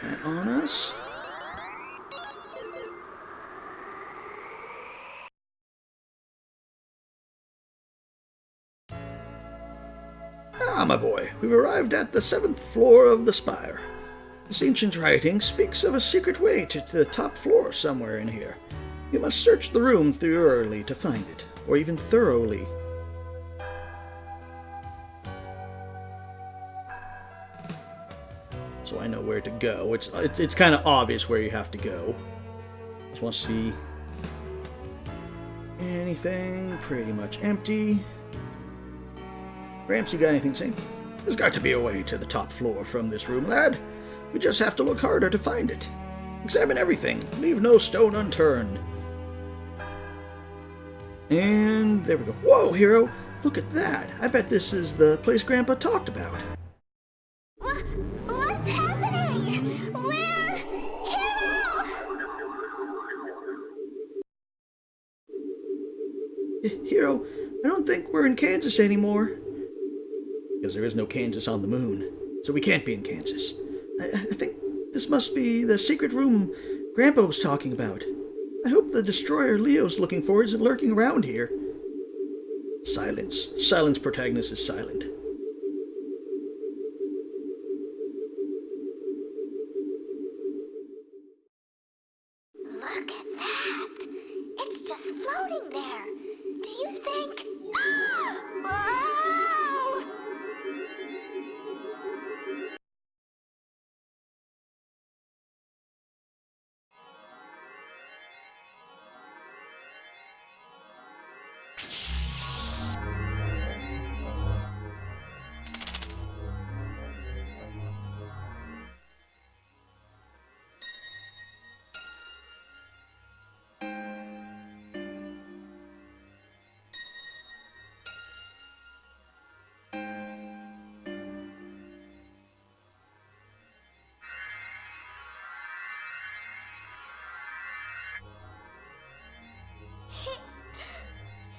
Speaker 1: that on us? Ah, my boy, we've arrived at the 7th floor of the spire. This ancient writing speaks of a secret way to the top floor somewhere in here. You must search the room thoroughly to find it, or even thoroughly. So I know where to go. It's kind of obvious where you have to go. Just want to see anything. Pretty much empty. Gramps, you got anything to say? There's got to be a way to the top floor from this room, lad. We just have to look harder to find it. Examine everything. Leave no stone unturned. And there we go. Whoa, Hero! Look at that. I bet this is the place Grandpa talked about.
Speaker 4: What's happening? Where? Hero!
Speaker 1: Hero, I don't think we're in Kansas anymore. Because there is no Kansas on the moon. So we can't be in Kansas. I think this must be the secret room Grandpa was talking about. I hope the destroyer Leo's looking for isn't lurking around here. Silence. Silence, protagonist is silent.
Speaker 4: Look at that! It's just floating there. Do you think... Whoa!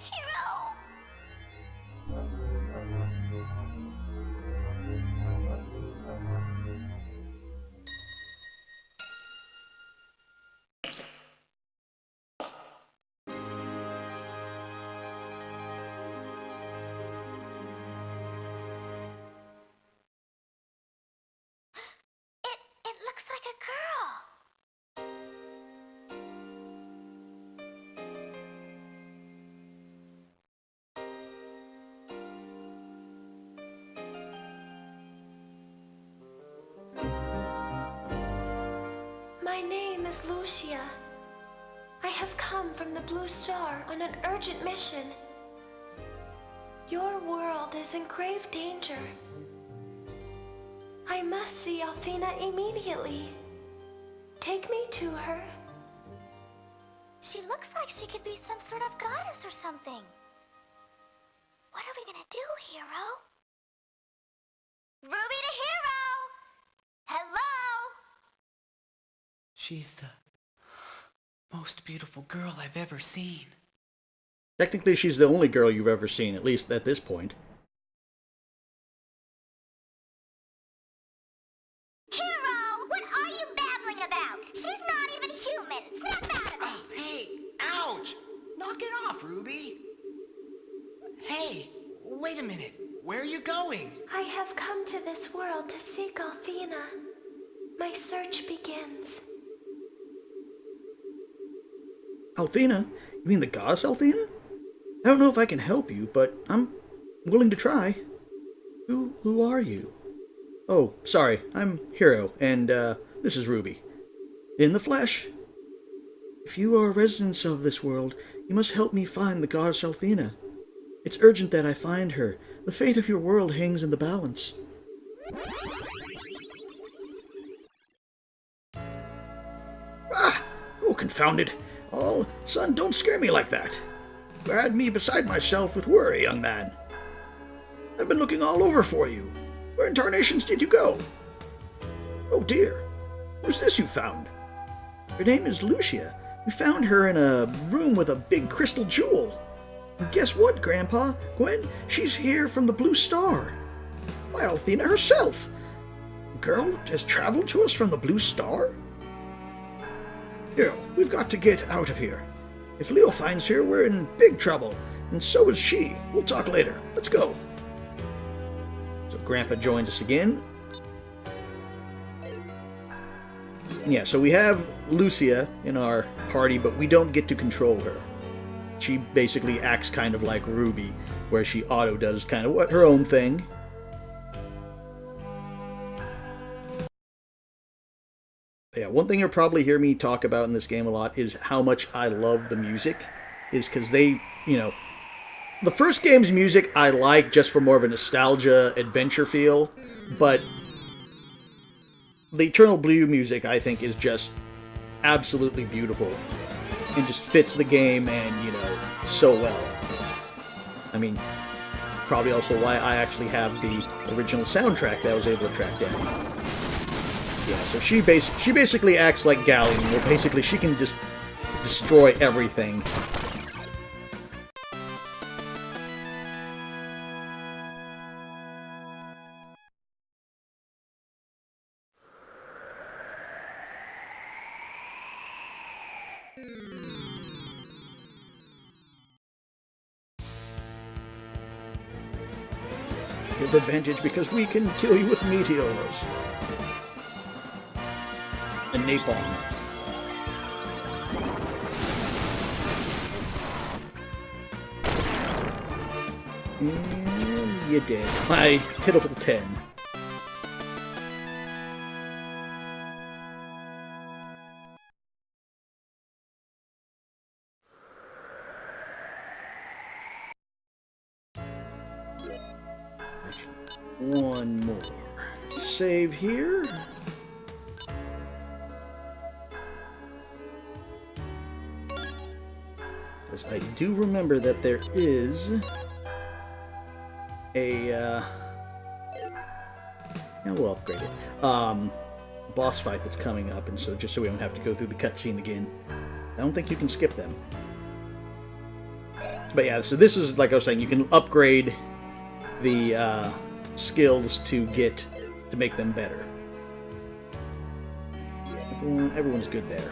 Speaker 4: Hero! It looks like a girl.
Speaker 2: My name is Lucia. I have come from the Blue Star on an urgent mission. Your world is in grave danger. I must see Althena immediately. take me to her.
Speaker 4: She looks like she could be some sort of goddess or something. What are we gonna do, Hero? Ruby to Hero! Hello?
Speaker 3: She's the most beautiful girl I've ever seen.
Speaker 1: Technically, she's the only girl you've ever seen, at least at this point.
Speaker 4: Hero, what are you babbling about? She's not even human. Snap out of it.
Speaker 3: Oh, hey, ouch! Knock it off, Ruby. Hey, wait a minute. Where are you going?
Speaker 2: I have come to this world to seek Althena. My search begins.
Speaker 1: Althena? You mean the goddess Althena? I don't know if I can help you, but I'm willing to try. Who are you? Oh, sorry, I'm Hero, and this is Ruby. In the flesh. If you are residents of this world, you must help me find the goddess Althena. It's urgent that I find her. The fate of your world hangs in the balance. Ah! Oh, confound it. Oh, son, don't scare me like that. You had me beside myself with worry, young man. I've been looking all over for you. Where in tarnations did you go? Oh dear. Who's this you found? Her name is Lucia. We found her in a room with a big crystal jewel. And guess what, Grandpa? Gwen, she's here from the Blue Star. Why, Althena herself. The girl has traveled to us from the Blue Star? Here, we've got to get out of here. If Leo finds her, we're in big trouble, and so is she. We'll talk later. Let's go. So Grandpa joins us again. Yeah, so we have Lucia in our party, but we don't get to control her. She basically acts kind of like Ruby, where she auto-does kind of her own thing. Yeah, one thing you'll probably hear me talk about in this game a lot is how much I love the music. Is because they, the first game's music I like just for more of a nostalgia, adventure feel, but the Eternal Blue music, I think, is just absolutely beautiful. And just fits the game and, so well. I mean, probably also why I actually have the original soundtrack that I was able to track down. Yeah, so she basically acts like Galleon, where basically she can just destroy everything. You have advantage because we can kill you with meteors. And napalm. And you did. My pitiful 10. One more. Save here. Because I do remember that there is a, yeah, we'll upgrade it, boss fight that's coming up, and so just so we don't have to go through the cutscene again. I don't think you can skip them. But yeah, so this is, like I was saying, you can upgrade the skills to make them better. Everyone's good there.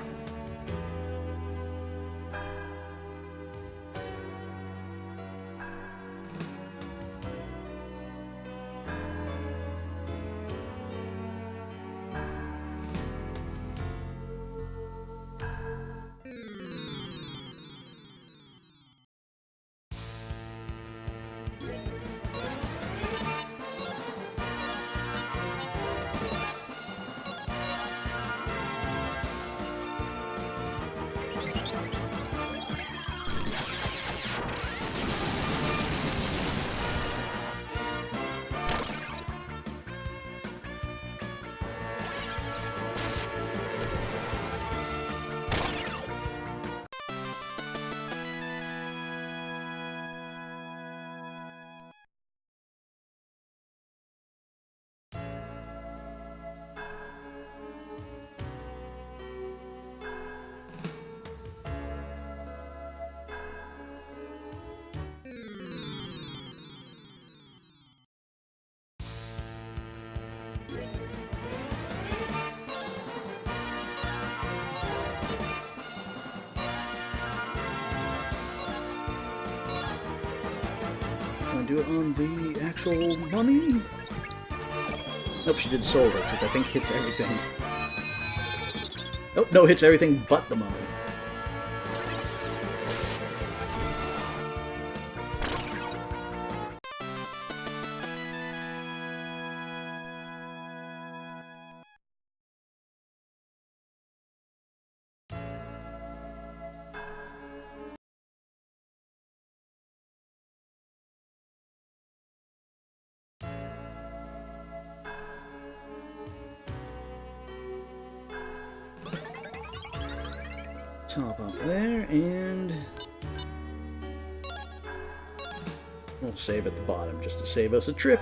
Speaker 1: do it on the actual mummy? Nope, she did solar, which I think hits everything. Nope, no, hits everything but the mummy. Top up there, and we'll save at the bottom just to save us a trip.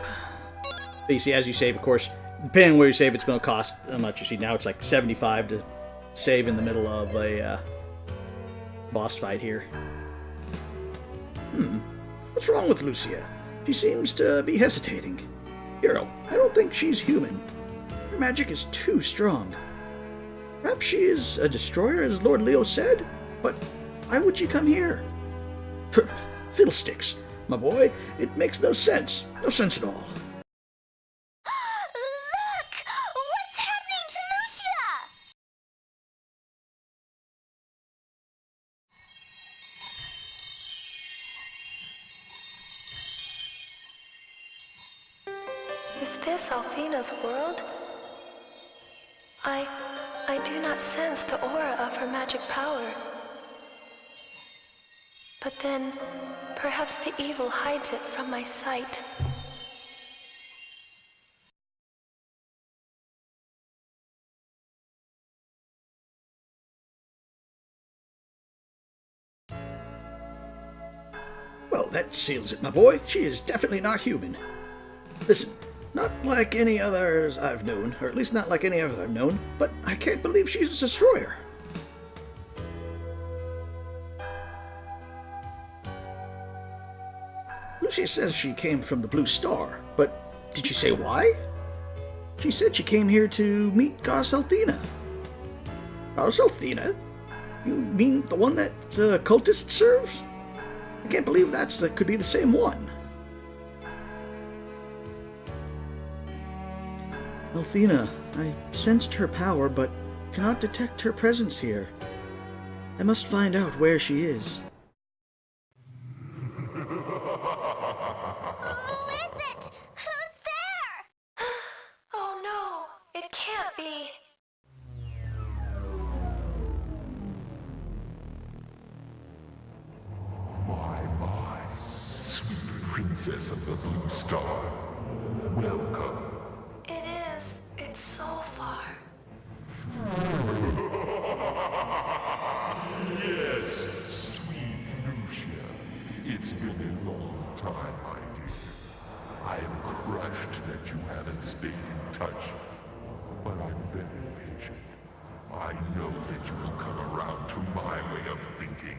Speaker 1: But you see, as you save, of course, depending on where you save, it's going to cost how much. You see, now it's like 75 to save in the middle of a boss fight here. What's wrong with Lucia? She seems to be hesitating. Hero, I don't think she's human. Her magic is too strong. Perhaps she is a destroyer, as Lord Leo said? But why would she come here? Fiddlesticks, my boy. It makes no sense. No sense at all.
Speaker 4: Look! What's happening to Lucia?
Speaker 2: Is this Althena's world? I do not sense the aura of her magic power. But then, perhaps the evil hides it from my sight.
Speaker 1: Well, that seals it, my boy. She is definitely not human. Listen, not like any others I've known, or at least not like any others I've known, but I can't believe she's a destroyer. Lucia says she came from the Blue Star, but did she say why? She said she came here to meet Goddess Althena. Goddess Althena? You mean the one that cultist serves? I can't believe that could be the same one. Althena, I sensed her power, but cannot detect her presence here. I must find out where she is.
Speaker 4: Who is it? Who's there?
Speaker 2: Oh no, it can't be.
Speaker 6: My, sweet princess of the Blue Star. Welcome.
Speaker 2: It is. It's so far.
Speaker 6: Yes, sweet Lucia. It's been a long time, my dear. I am crushed that you haven't stayed in touch, but I'm very patient. I know that you will come around to my way of thinking,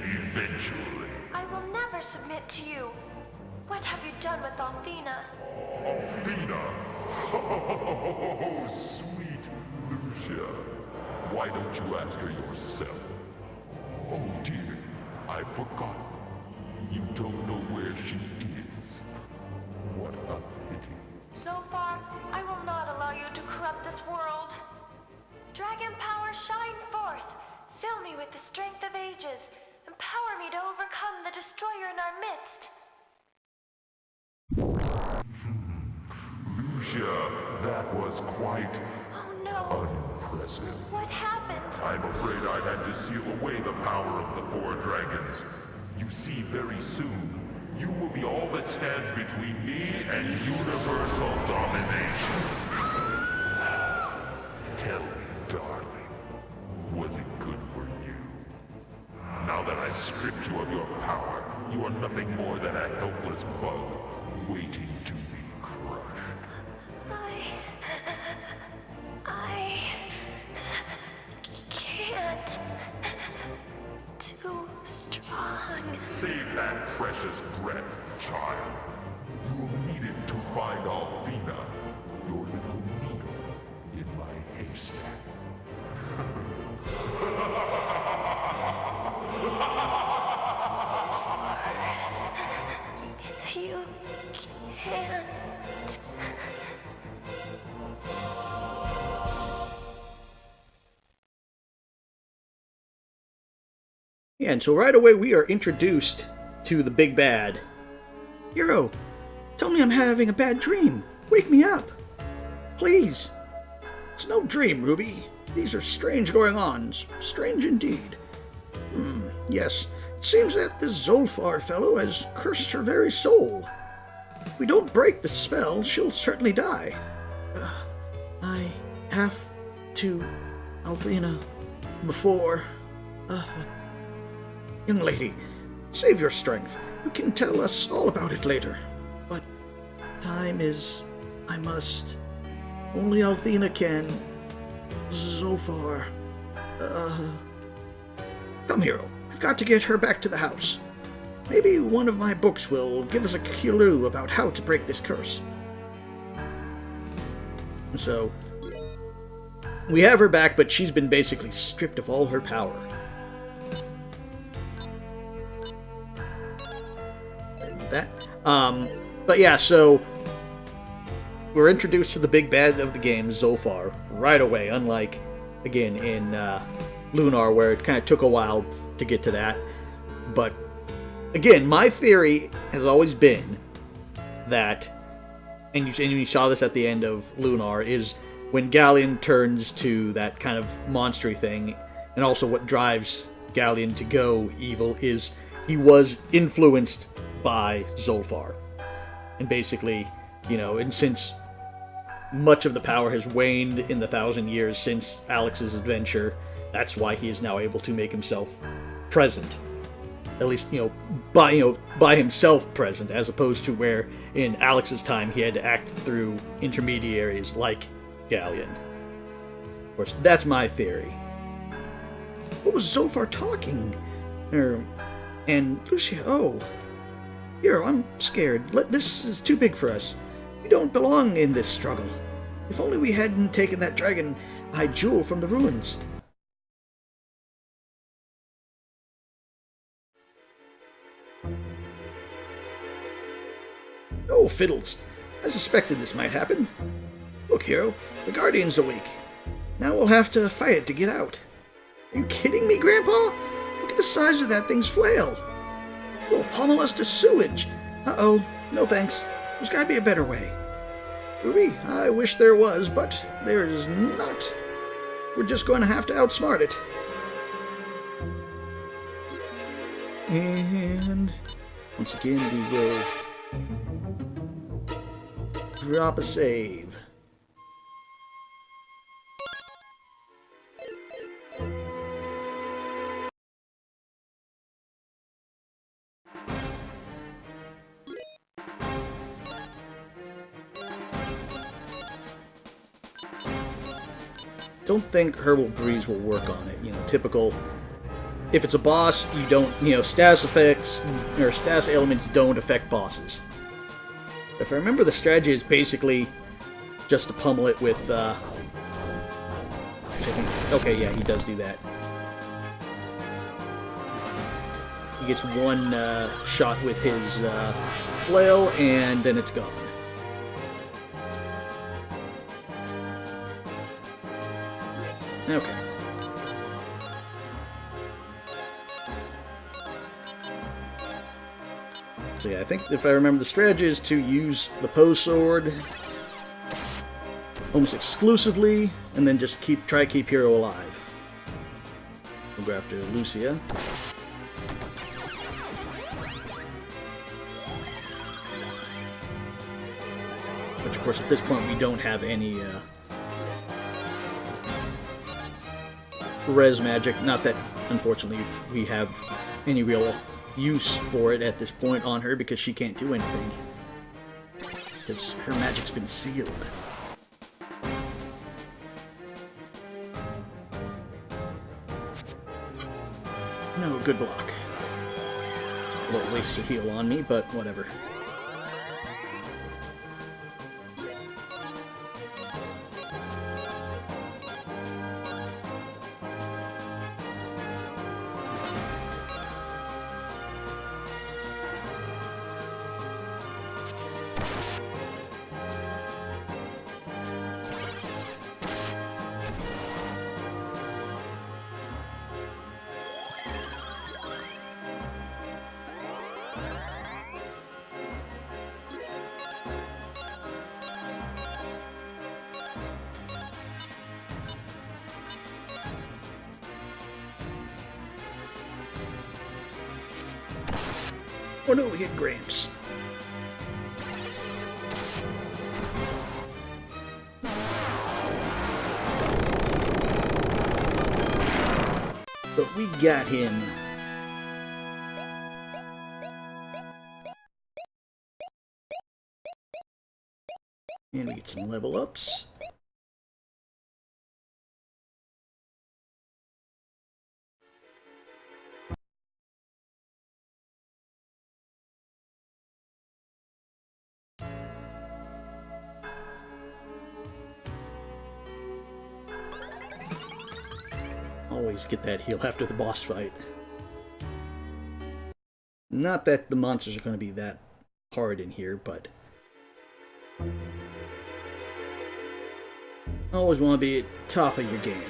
Speaker 6: eventually.
Speaker 2: I will never submit to you. What have you done with Althena?
Speaker 6: Athena! Oh, sweet Lucia. Why don't you ask her yourself? Oh dear, I forgot. You don't know where she is. What a pity.
Speaker 2: So far, I will not allow you to corrupt this world. Dragon power, shine forth. Fill me with the strength of ages. Empower me to overcome the destroyer in our midst.
Speaker 6: Lucia, that was quite
Speaker 2: Oh no,
Speaker 6: unimpressive.
Speaker 2: what happened?
Speaker 6: I'm afraid I had to seal away the power of the four dragons. You see, very soon, you will be all that stands between me and universal domination. Tell me, darling, was it good for you? Now that I've stripped you of your power, you are nothing more than a helpless bug, waiting to be crushed.
Speaker 2: I can't. Too strong.
Speaker 6: Save that precious breath, child. You will need it to find Althena, your little needle in my haystack.
Speaker 2: You
Speaker 1: Yeah, and so right away we are introduced to the big bad. Hero, tell me I'm having a bad dream. Wake me up. Please. It's no dream, Ruby. These are strange going-ons. Strange indeed. Yes. It seems that this Zolfar fellow has cursed her very soul. If we don't break the spell, she'll certainly die. I have to... Althena... Before... Young lady, save your strength. You can tell us all about it later. But time is... I must... Only Althena can... Zolfar... Come, Hero. I've got to get her back to the house. Maybe one of my books will give us a clue about how to break this curse. So, we have her back, but she's been basically stripped of all her power. But yeah, so we're introduced to the big bad of the game, Zolfar, right away, unlike, again, in Lunar, where it kind of took a while to get to that. But, again, my theory has always been that, and you saw this at the end of Lunar, is when Galleon turns to that kind of monstery thing, and also what drives Galleon to go evil, is he was influenced by Zolfar. And basically, and since much of the power has waned in the 1,000 years since Alex's adventure, that's why he is now able to make himself present. At least, by himself present, as opposed to where in Alex's time he had to act through intermediaries like Galleon. Of course, that's my theory. What was Zolfar talking? And Lucia, Hero, I'm scared. This is too big for us. We don't belong in this struggle. If only we hadn't taken that dragon-eye jewel from the ruins. Oh, fiddles. I suspected this might happen. Look, Hero, the Guardian's awake. Now we'll have to fight it to get out. Are you kidding me, Grandpa? Look at the size of that thing's flail. It'll pummel us to sewage. Uh-oh. No thanks. There's gotta be a better way. Ruby, I wish there was, but there is not. We're just going to have to outsmart it. And once again, we will drop a save. Don't think Herbal Breeze will work on it. Typical. If it's a boss, you don't, status effects or status elements don't affect bosses. If I remember, the strategy is basically just to pummel it with, okay, yeah, he does do that. He gets one shot with his flail, and then it's gone. Okay. So yeah, I think if I remember, the strategy is to use the Poe Sword almost exclusively, and then just try to keep Hero alive. We'll go after Lucia. Which, of course, at this point we don't have any res magic. Not that, unfortunately, we have any real use for it at this point on her, because she can't do anything. Because her magic's been sealed. No, good block. A little wasted heal on me, but whatever. Oh no, we hit Gramps. But we got him. And we get some level ups. Always get that heal after the boss fight. Not that the monsters are going to be that hard in here, but always want to be at top of your game.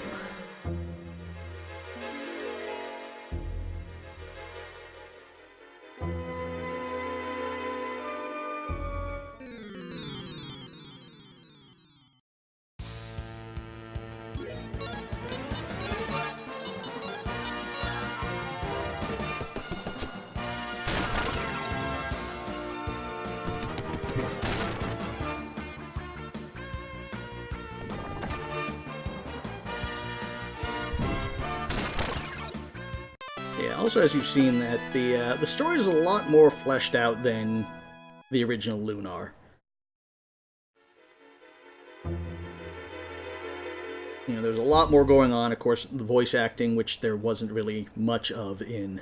Speaker 1: Yeah, also as you've seen that the story is a lot more fleshed out than the original Lunar. You know, there's a lot more going on. Of course, the voice acting, which there wasn't really much of in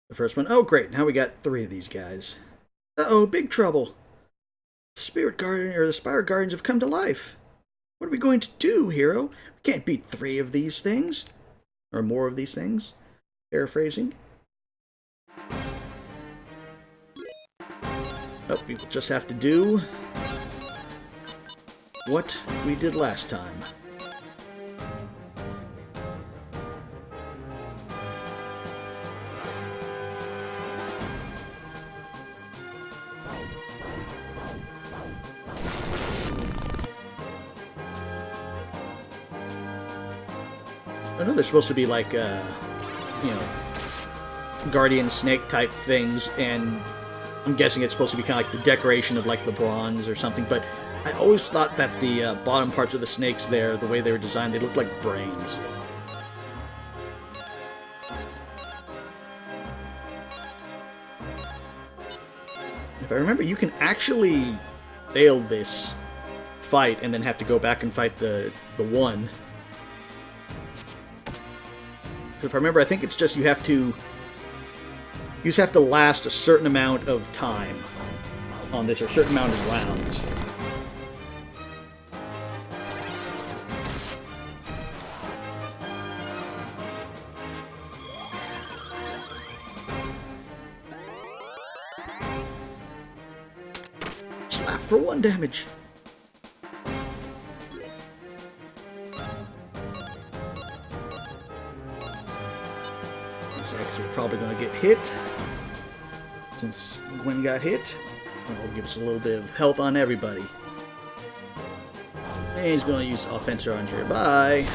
Speaker 1: the first one. Oh, great! Now we got 3 of these guys. Uh-oh, big trouble! The Spirit Guardian or the Spire Guardians have come to life. What are we going to do, Hero? We can't beat 3 of these things, or more of these things. Paraphrasing. Oh, we will just have to do what we did last time. I know there's supposed to be like, you know, guardian snake type things, and I'm guessing it's supposed to be kind of like the decoration of like the bronze or something, but I always thought that the bottom parts of the snakes there, the way they were designed, they looked like brains. If I remember, you can actually fail this fight and then have to go back and fight the one. If I remember, I think it's just you just have to last a certain amount of time on this, or a certain amount of rounds. Slap for 1 damage. We're probably going to get hit. Since Gwen got hit, that'll give us a little bit of health on everybody. And he's going to use Offensor on here. Bye!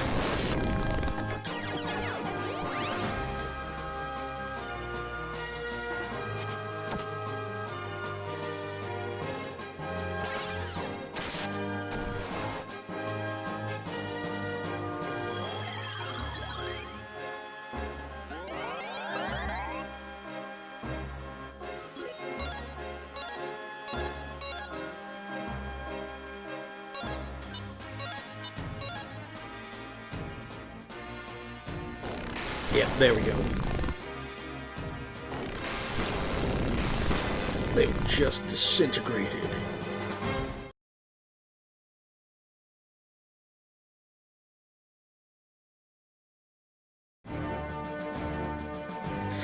Speaker 1: Yeah, there we go. They were just disintegrated.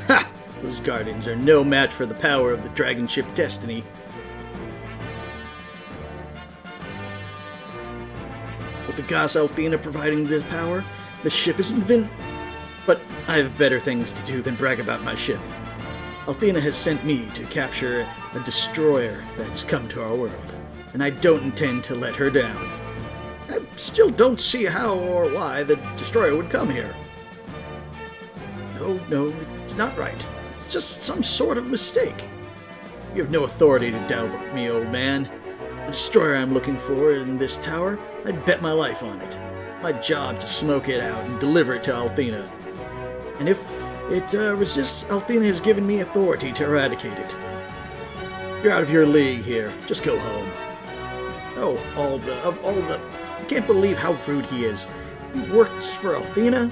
Speaker 1: Ha! Those Guardians are no match for the power of the dragon ship Destiny. With the goddess Althena providing the power, the ship is invincible. But I have better things to do than brag about my ship. Althena has sent me to capture a destroyer that has come to our world, and I don't intend to let her down. I still don't see how or why the destroyer would come here. No, it's not right. It's just some sort of mistake. You have no authority to doubt me, old man. The destroyer I'm looking for in this tower, I'd bet my life on it. My job to smoke it out and deliver it to Althena. And if it resists, Althena has given me authority to eradicate it. You're out of your league here. Just go home. Oh, I can't believe how rude he is. He works for Althena?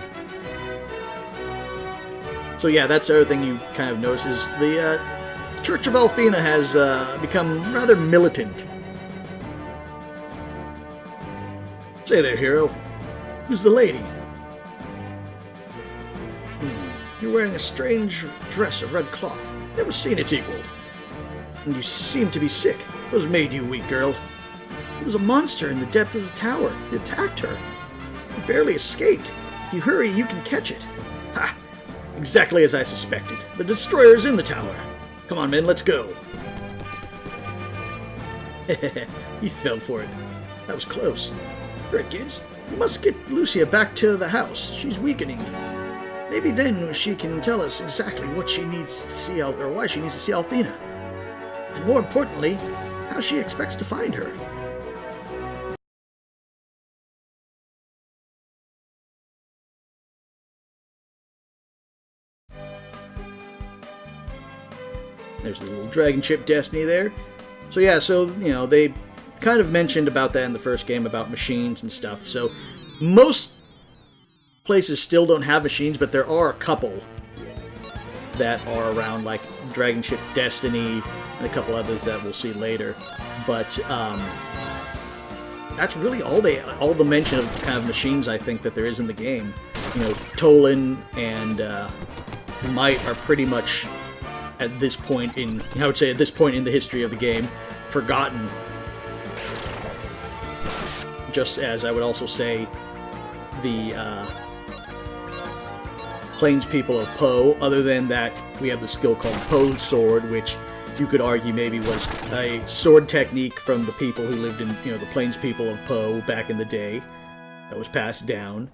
Speaker 1: So yeah, that's the other thing you kind of notice is the Church of Althena has become rather militant. Say there, hero. Who's the lady? You're wearing a strange dress of red cloth. Never seen it equaled. And you seem to be sick. What has made you weak, girl? It was a monster in the depth of the tower. It attacked her. You barely escaped. If you hurry, you can catch it. Ha! Exactly as I suspected. The destroyer is in the tower. Come on, men, let's go. He fell for it. That was close. Hurry, kids. We must get Lucia back to the house. She's weakening. Maybe then she can tell us exactly what she needs to see, or why she needs to see Althena. And more importantly, how she expects to find her. There's the little dragon ship Destiny there. So yeah, they kind of mentioned about that in the first game, about machines and stuff. So most places still don't have machines, but there are a couple that are around, like Dragon Ship Destiny and a couple others that we'll see later. But that's really all the mention of kind of machines I think that there is in the game. Tolan and Might are pretty much at this point in the history of the game, forgotten. Just as I would also say the Plains people of Poe, other than that we have the skill called Poe Sword, which you could argue maybe was a sword technique from the people who lived in, the Plains people of Poe back in the day, that was passed down.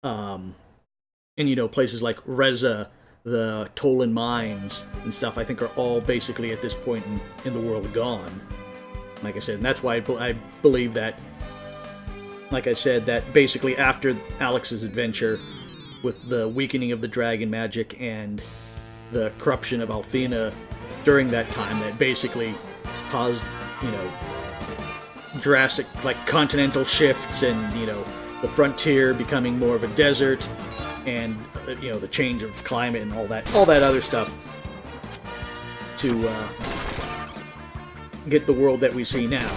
Speaker 1: And places like Reza, the Tolan mines and stuff, I think are all basically at this point in the world gone. Like I said, and that's why I believe that, like I said, that basically after Alex's adventure with the weakening of the dragon magic and the corruption of Althena during that time, that basically caused, drastic, like, continental shifts and, the frontier becoming more of a desert and, the change of climate and all that other stuff to get the world that we see now.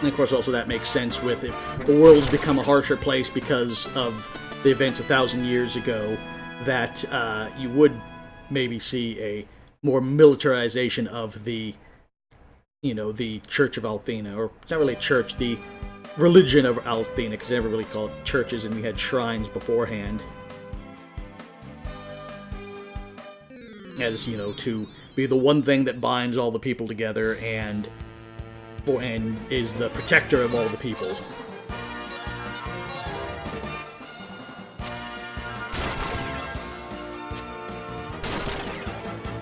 Speaker 1: And of course, also that makes sense with if the world's become a harsher place because of the events 1,000 years ago, that you would maybe see a more militarization of the, the Church of Althena, or it's not really a church, the religion of Althena, because they never really called it churches, and we had shrines beforehand. As, to be the one thing that binds all the people together and is the protector of all the people.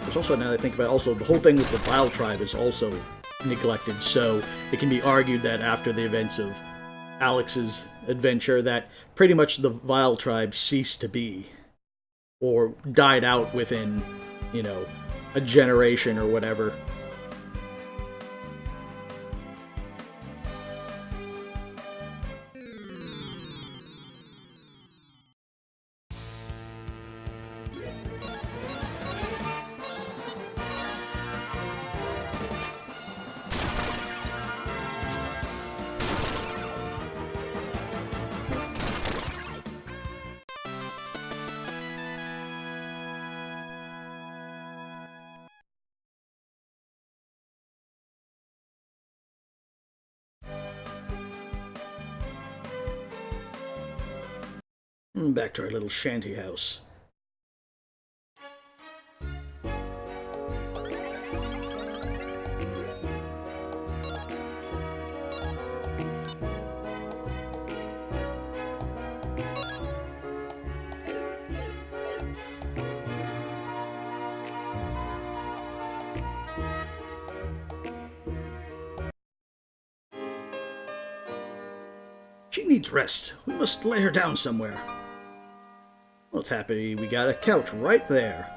Speaker 1: There's also, now that I think about it, also the whole thing with the Vile Tribe is also neglected, so it can be argued that after the events of Alex's adventure, that pretty much the Vile Tribe ceased to be, or died out within, a generation or whatever. Back to our little shanty house. She needs rest. We must lay her down somewhere. Well, it's happy we got a couch right there.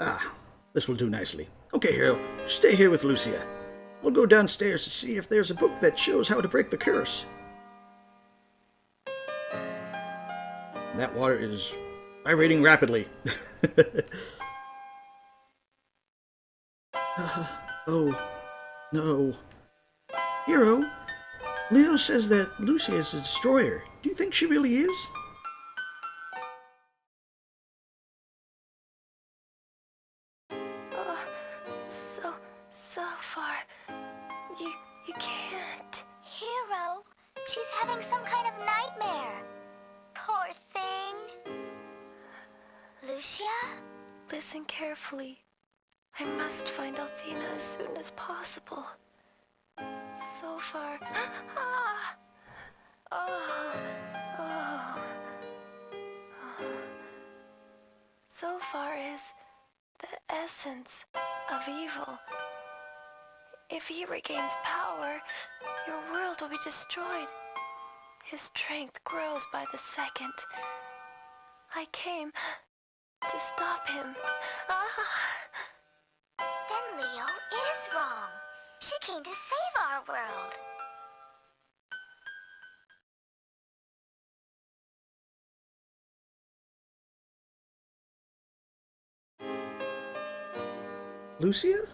Speaker 1: Ah, this will do nicely. Okay, Hero, stay here with Lucia. I'll go downstairs to see if there's a book that shows how to break the curse. That water is vibrating rapidly. Oh, no. Hero, Leo says that Lucia is a destroyer. Do you think she really is?
Speaker 2: So far. You can't.
Speaker 4: Hero, she's having some kind of nightmare. Poor thing. Lucia?
Speaker 2: Listen carefully. I must find Althena as soon as possible. So far... Ah! Oh. So far is the essence of evil. If he regains power, your world will be destroyed. His strength grows by the second. I came to stop him.
Speaker 4: Then Leo is wrong. She came to save our world.
Speaker 1: Lucia?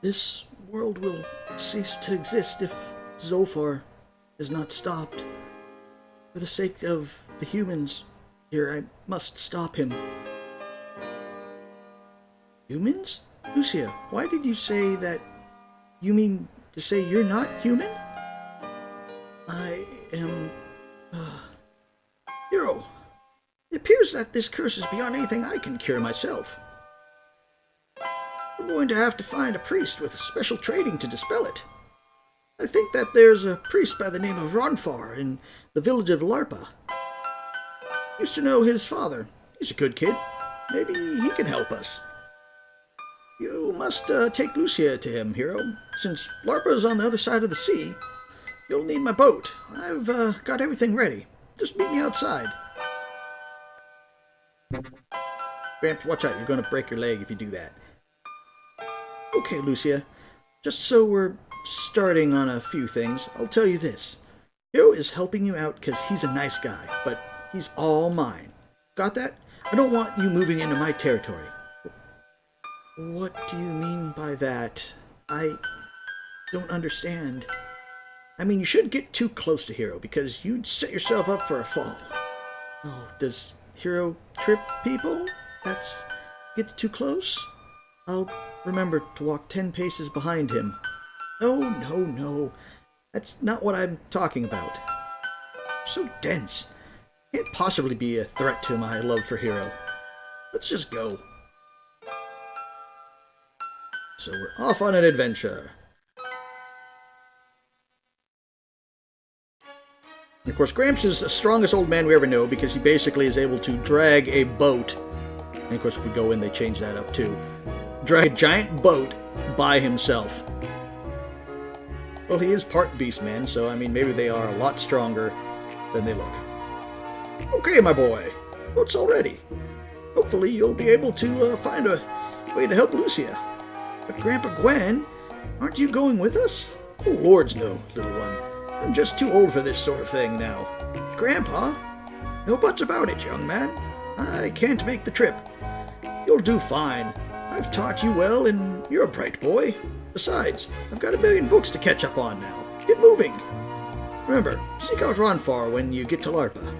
Speaker 1: This world will cease to exist if Zophar is not stopped. For the sake of the humans here, I must stop him. Humans? Lucia, why did you say that? You mean to say you're not human? I am... Hero, it appears that this curse is beyond anything I can cure myself. We're going to have to find a priest with special training to dispel it. I think that there's a priest by the name of Ronfar in the village of Larpa. Used to know his father. He's a good kid. Maybe he can help us. You must take Lucia to him, Hero. Since Larpa's on the other side of the sea, you'll need my boat. I've got everything ready. Just meet me outside. Gramps, watch out. You're going to break your leg if you do that. Okay, Lucia. Just so we're starting on a few things, I'll tell you this. Hero is helping you out because he's a nice guy, but he's all mine. Got that? I don't want you moving into my territory. What do you mean by that? I don't understand. I mean, you shouldn't get too close to Hero because you'd set yourself up for a fall. Oh, does Hero trip people? That's... get too close? I'll remember to walk 10 paces behind him. No. That's not what I'm talking about. So dense. Can't possibly be a threat to my love for Hero. Let's just go. So we're off on an adventure. And of course, Gramps is the strongest old man we ever know because he basically is able to drag a boat. And of course, if we go in, they change that up too. Drag a giant boat by himself. Well, he is part beast man, so I mean, maybe they are a lot stronger than they look. Okay, my boy. Boat's all ready. Hopefully, you'll be able to find a way to help Lucia. But Grandpa Gwen, aren't you going with us? Oh, Lords no, little one. I'm just too old for this sort of thing now. Grandpa? No buts about it, young man. I can't make the trip. You'll do fine. I've taught you well, and you're a bright boy. Besides, I've got 1,000,000 books to catch up on now. Get moving. Remember, seek out Ronfar when you get to Larpa.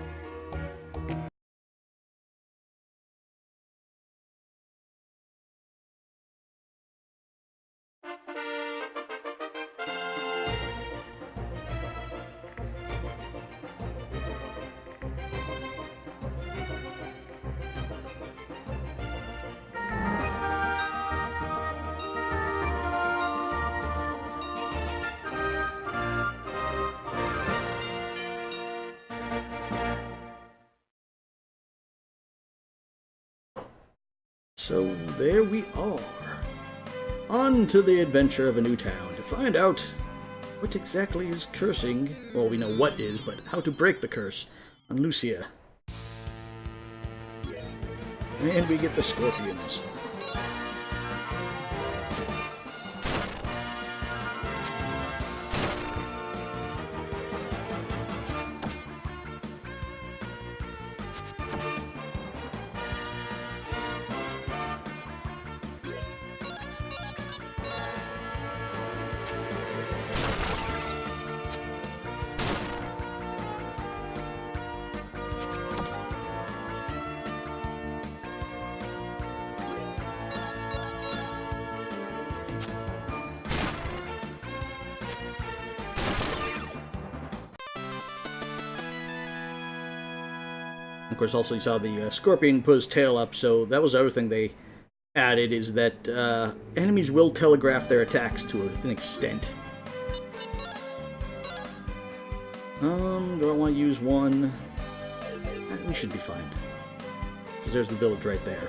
Speaker 1: So there we are. on to the adventure of a new town to find out what exactly is cursing. Well, we know what is, but how to break the curse on Lucia. And we get the scorpions. Of course, also you saw the scorpion put his tail up, so that was the other thing they added, is that enemies will telegraph their attacks to an extent. Do I want to use one? We should be fine. Because there's the village right there.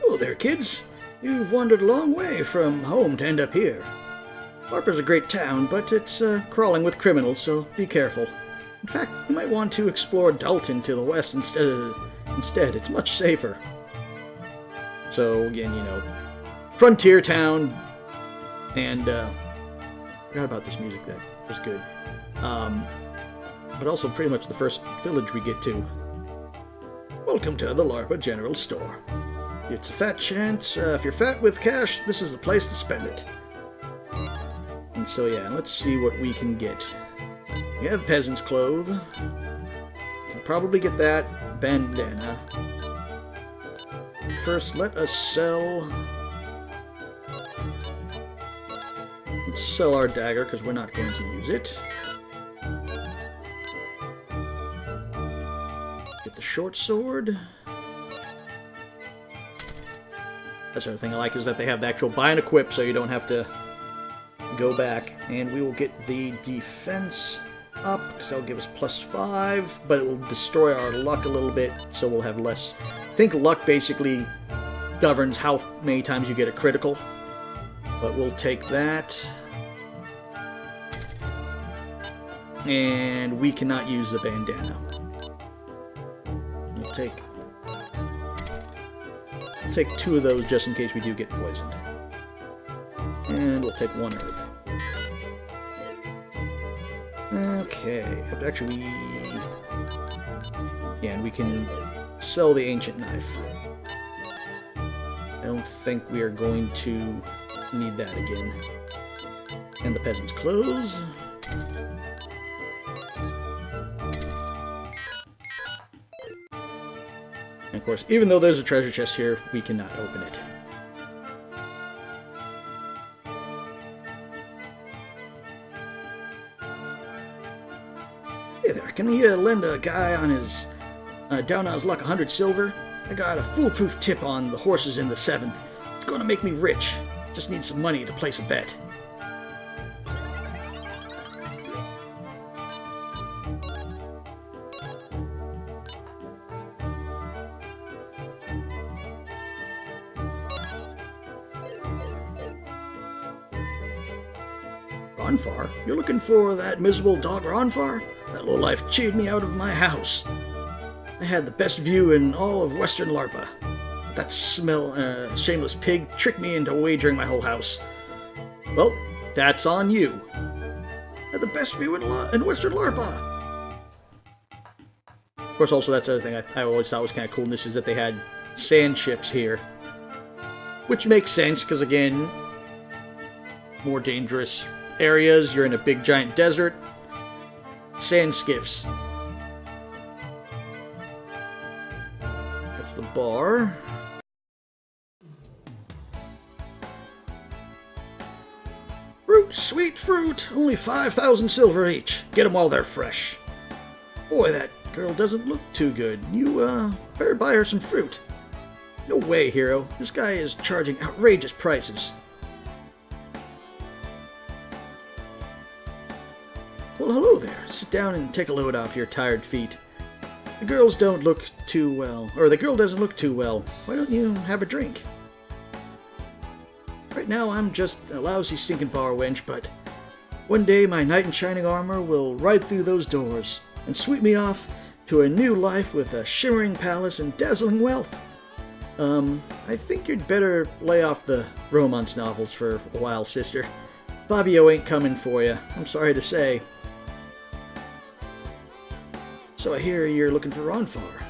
Speaker 1: Hello there, kids. You've wandered a long way from home to end up here. Larpa's a great town, but it's crawling with criminals, so be careful. In fact, you might want to explore Dalton to the west instead. It's much safer. So, again, you know, frontier town, and forgot about this music, that was good. But also pretty much the first village we get to. Welcome to the Larpa General Store. It's a fat chance. If you're fat with cash, this is the place to spend it. And so yeah, let's see what we can get. We have peasant's clothes. Can probably get that bandana. First, let us sell. Let's sell our dagger because we're not going to use it. Get the short sword. That's the other thing I like, is that they have the actual buy and equip, so you don't have to go back. And we will get the defense up, because that'll give us +5, but it will destroy our luck a little bit, so we'll have less. I think luck basically governs how many times you get a critical, but we'll take that. And we cannot use the bandana. We'll take 2 of those just in case we do get poisoned. And we'll take 1 herb. Okay, actually, yeah, and we can sell the ancient knife. I don't think we are going to need that again. And the peasant's clothes. And of course, even though there's a treasure chest here, we cannot open it. Hey there, can you lend a guy on his down on his luck 100 silver? I got a foolproof tip on the horses in the 7th. It's going to make me rich. Just need some money to place a bet. Ronfar? You're looking for that miserable dog Ronfar? That lowlife cheated me out of my house. I had the best view in all of Western Larpa. That shameless pig tricked me into wagering my whole house. Well, that's on you. I had the best view in Western Larpa. Of course, also that's the other thing I always thought was kind of cool, and this is that they had sand ships here. Which makes sense, because again, more dangerous areas, you're in a big giant desert. Sand skiffs. That's the bar. Fruit, sweet fruit, only 5,000 silver each. Get 'em while they're fresh. Boy, that girl doesn't look too good. You, better buy her some fruit. No way, Hero. This guy is charging outrageous prices. Well, hello there. Sit down and take a load off your tired feet. The girl doesn't look too well. Why don't you have a drink? Right now, I'm just a lousy stinking bar wench, but one day my knight in shining armor will ride through those doors and sweep me off to a new life with a shimmering palace and dazzling wealth. I think you'd better lay off the romance novels for a while, sister. Bobbio ain't coming for you, I'm sorry to say. So I hear you're looking for Ronfar.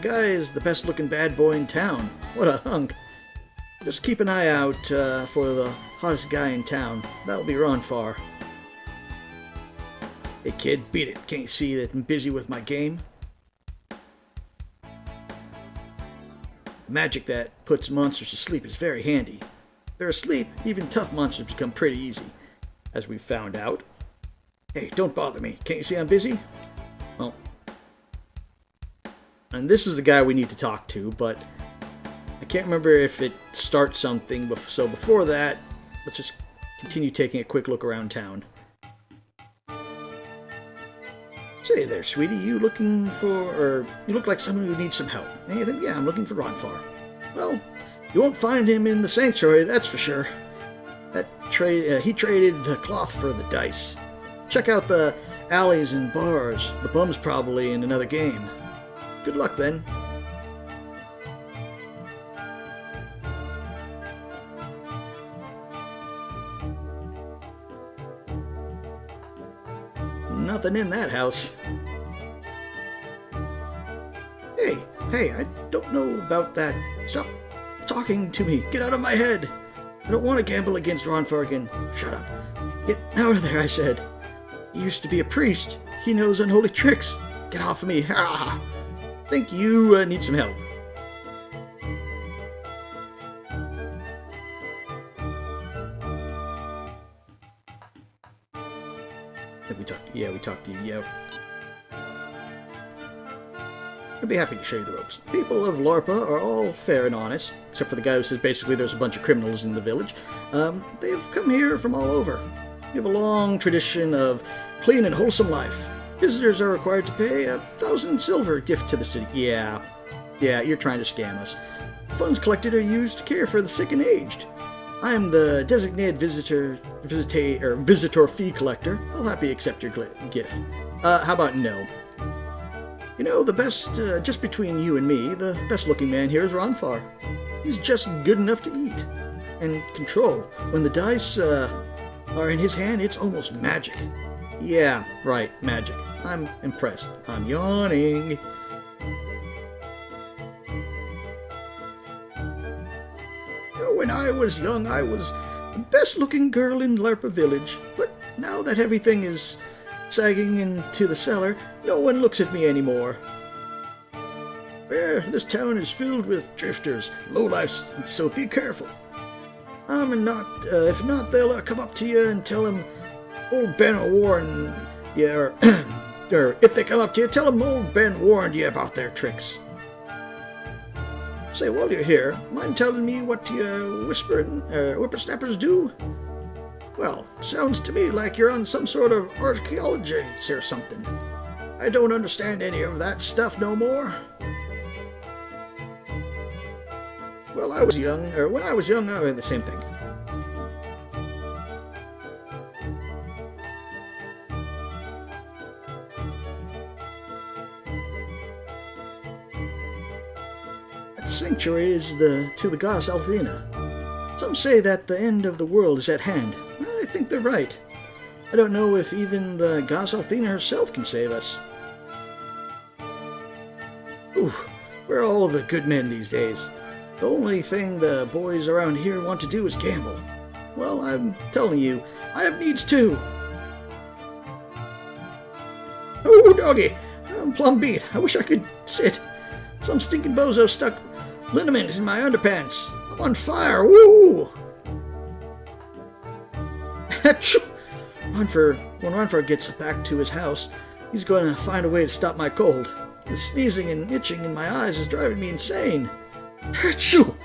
Speaker 1: The guy is the best looking bad boy in town. What a hunk. Just keep an eye out for the hottest guy in town. That'll be Ronfar. Hey kid, beat it. Can't you see that I'm busy with my game? Magic that puts monsters to sleep is very handy. If they're asleep, even tough monsters become pretty easy, as we've found out. Hey, don't bother me. Can't you see I'm busy? Well, and this is the guy we need to talk to, but I can't remember if it starts something, so before that, let's just continue taking a quick look around town. Say there, sweetie, you look like someone who needs some help. Anything? Yeah, I'm looking for Ronfar. Well, you won't find him in the sanctuary, that's for sure. He traded the cloth for the dice. Check out the alleys and bars. The bum's probably in another game. Good luck then. Nothing in that house. Hey, I don't know about that. Stop talking to me. Get out of my head. I don't want to gamble against Ronfar again. Shut up. Get out of there, I said. He used to be a priest. He knows unholy tricks. Get off of me. Ha! Think you need some help. We talked to you, yeah. I'd be happy to show you the ropes. The people of Larpa are all fair and honest, except for the guy who says basically there's a bunch of criminals in the village. They've come here from all over. We have a long tradition of clean and wholesome life. Visitors are required to pay 1,000 silver gift to the city. Yeah, you're trying to scam us. Funds collected are used to care for the sick and aged. I am the designated visitor fee collector. I'll happily accept your gift. How about no? You know, the best, just between you and me, the best looking man here is Ronfar. He's just good enough to eat and control. When the dice are in his hand, it's almost magic. Yeah, right, magic. I'm impressed. I'm yawning. When I was young, I was the best-looking girl in Larpa village. But now that everything is sagging into the cellar, no one looks at me anymore. This town is filled with drifters, lowlifes, so be careful. If not, they'll come up to you and tell them old Ben warned you, or if they come up to you, tell them old Ben warned you about their tricks. Say, while you're here, mind telling me what you whippersnappers do? Well, sounds to me like you're on some sort of archaeology or something. I don't understand any of that stuff no more. When I was young, I was the same thing. Sanctuary is to the goddess Althena. Some say that the end of the world is at hand. I think they're right. I don't know if even the goddess Althena herself can save us. Ooh, where are all the good men these days? The only thing the boys around here want to do is gamble. Well, I'm telling you, I have needs too. Oh, doggy, I'm plumb beat. I wish I could sit. Some stinking bozo stuck liniment in my underpants. I'm on fire. Woo! When Ronfar gets back to his house, he's going to find a way to stop my cold. The sneezing and itching in my eyes is driving me insane. Achoo!